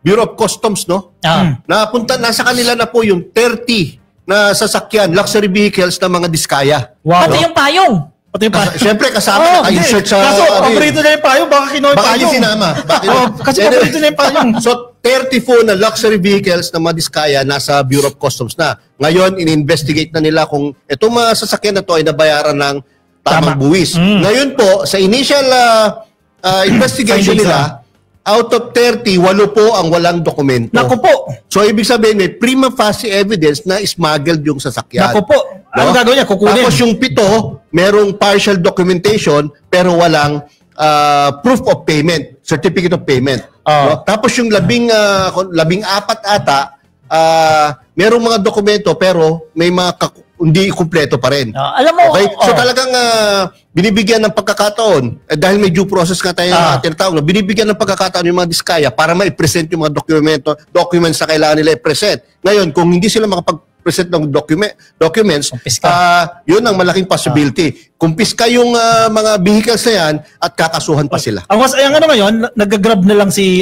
Bureau of Customs, no? Nasa kanila na po yung 30 na sasakyan, luxury vehicles ng mga diskaya. Wow. Pati yung payong. Siyempre, kasama naka-insert sa... Kaso, paborito na yung payong, baka kinuha yung Baka payong. hindi sinama. Kasi paborito na yung payong. So, 34 na luxury vehicles na mga diskaya nasa Bureau of Customs na. Ngayon, in-investigate na nila kung itong mga sasakyan na to ay nabayaran ng tamang buwis. Ngayon po, sa initial investigation nila, out of 30, 8 po ang walang dokumento. Naku po. So, ibig sabihin, may prima facie evidence na smuggled yung sasakyan. Naku po. Ano gagawin niya? Kukunin. Tapos yung 7, merong partial documentation pero walang proof of payment, certificate of payment. No? Tapos yung 14 ata, merong mga dokumento pero may mga hindi kumpleto pa rin. Alam mo, okay? So talagang binibigyan ng pagkakataon, dahil may due process ka tayo tinatawag, binibigyan ng pagkakataon yung mga diskaya para ma-present yung mga documents na kailangan nila i-present. Ngayon, kung hindi sila makapag-present ng documents, yun ang malaking possibility. Kumpiska yung mga vehicles na yan at kakasuhan pa sila. Ang masayang ngayon, nag-grab na lang si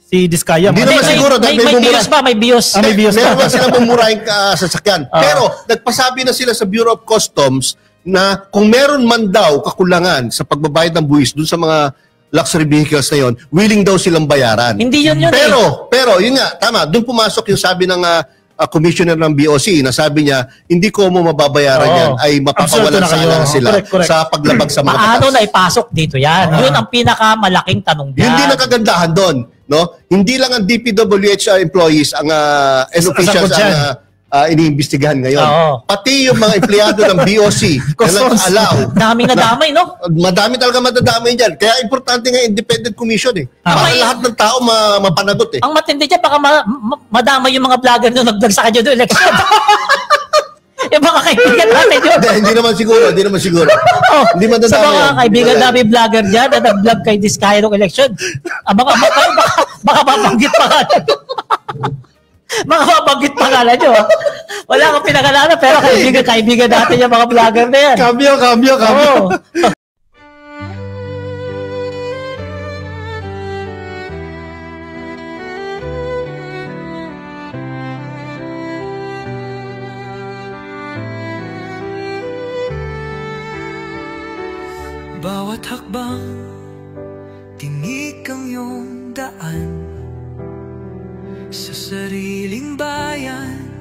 Diskaya. Hindi naman siguro. May bios ba? May bios. May bios meron ba silang mumurahing sasakyan. Pero nagpasabi na sila sa Bureau of Customs na kung meron man daw kakulangan sa pagbabayad ng buwis dun sa mga luxury vehicles na yon, willing daw silang bayaran. Hindi yun Pero yun nga, tama, dun pumasok yung sabi ng commissioner ng BOC na sabi niya, hindi ko mo mababayaran yan, ay mapapawalan sana sila sa paglabag sa mga batas. Paano na ipasok dito yan? Yun ang pinakamalaking tanong dyan. Yun din ang kagandahan doon. No? Hindi lang ang DPWH employees ang and officials ang iniimbestigahan ngayon. Pati yung mga empleyado ng BOC na nag-allow. Daming nadamay, no? Madami talaga madadamay dyan. Kaya importante nga independent commission eh. Para lahat ng tao mapanagot eh. Ang matindi dyan, baka madamay yung mga vlogger na nag-vlog sa kanya doon election. Yung mga kaibigan natin yun. Hindi naman siguro. Hindi madadamay. Sa mga kaibigan namin vlogger dyan na nag-vlog kay Diskaya ng election, baka mabanggit pangalan. Mga mabanggit pangalan nyo. Wala kang pinakalanan pero kaibigan natin yung mga vlogger na yan. Kambyo. Bawat hakbang, tinik ang iyong daan. Sa sariling bayan,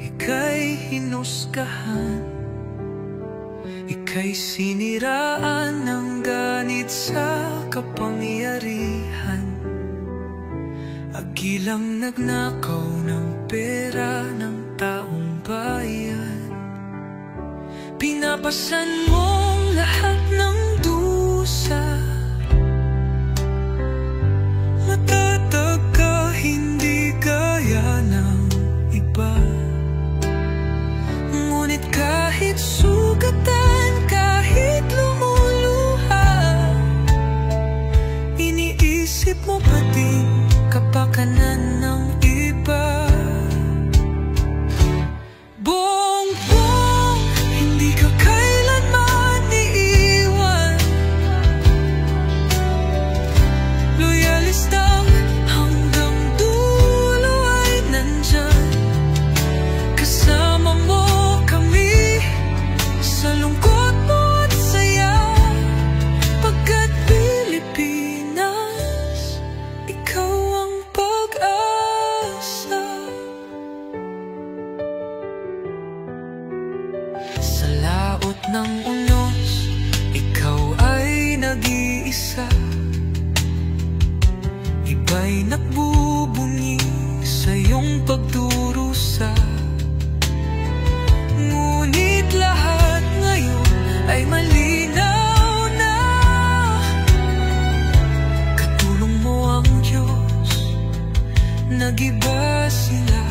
ika'y hinusgahan. Ika'y siniraan ng ganit sa kapangyarihan. Agilang nagnakaw ng pera ng taong bayan. Pinapasan mong lahat ng dusa. Matatag ka, hindi gaya ng iba. Ngunit kahit sugatan, kahit lumuluha, iniisip mo pa din kapakanan ng iba. Bongbong, hindi ka kailanman iiwan. Loyalistang hanggang dulo ay nandyan. Kasama mo kami sa lungkot mo at saya. Pagkat Pilipinas, ikaw ang pag-asa. Sa laot ng unos, ikaw ay nag-iisa. Iba'y nagbubunyi sa iyong pagdurusa. Ngunit lahat ngayon ay malinaw na. Katulong mo ang Diyos, nag-iba sila.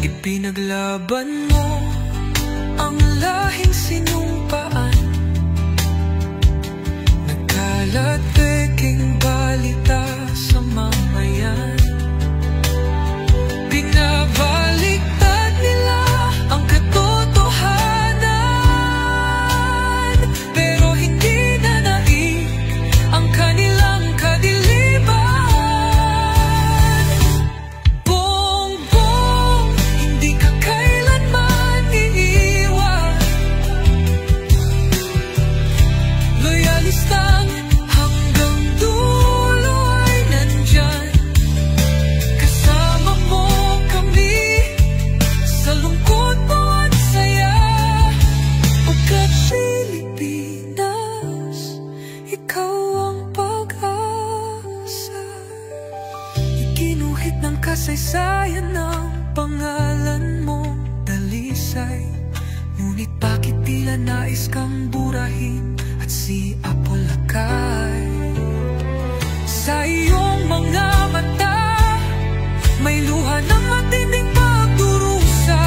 Ipinaglaban mo ang lahing sinumpaan. Nagkalat peking balita sa mamayan. Binabaliktad nila ang katotohanan, pero hindi na naig ang kanilang kadiliman. Bongbong, hindi ka kailanman iiwan. Loyalistang hanggang dulo ay nandyan. Kasama mo kami sa lungkot mo at saya. Pagkat Pilipinas, ikaw ang pag-asa. Iginuhit ng kasaysayan ng pangalan mong dalisay. Ngunit bakit tila nais kang burahin at si Apolacay? Sa iyong mga mata, may luha ng matinding pagdurusa.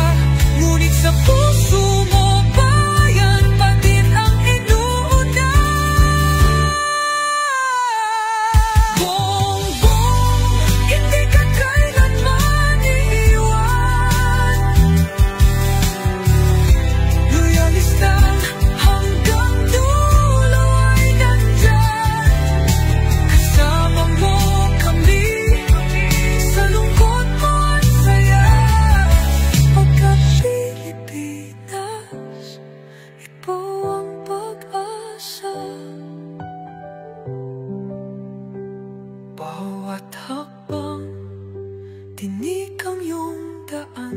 Ngunit sa puso mo, bayan pa din ang inuuna. Bongbong, hindi ka kailanman iiwan. Loyalistang hanggang dulo ay nandyan. Kasama mo kami sa lungkot mo at saya. Pagkat Pilipinas, ikaw ang pag-asa. Bawat hakbang, tinik ang iyong daan.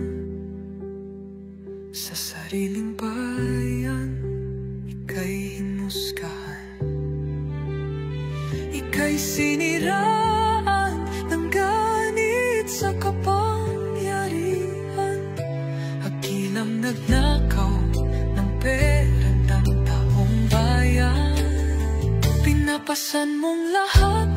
Sa sariling bayan, ika'y hinusgahan. Ika'y siniraan ng ganit sa kapangyarihan. Hakilang nagnakaw ng pera ng taong bayan. Pinapasan mong lahat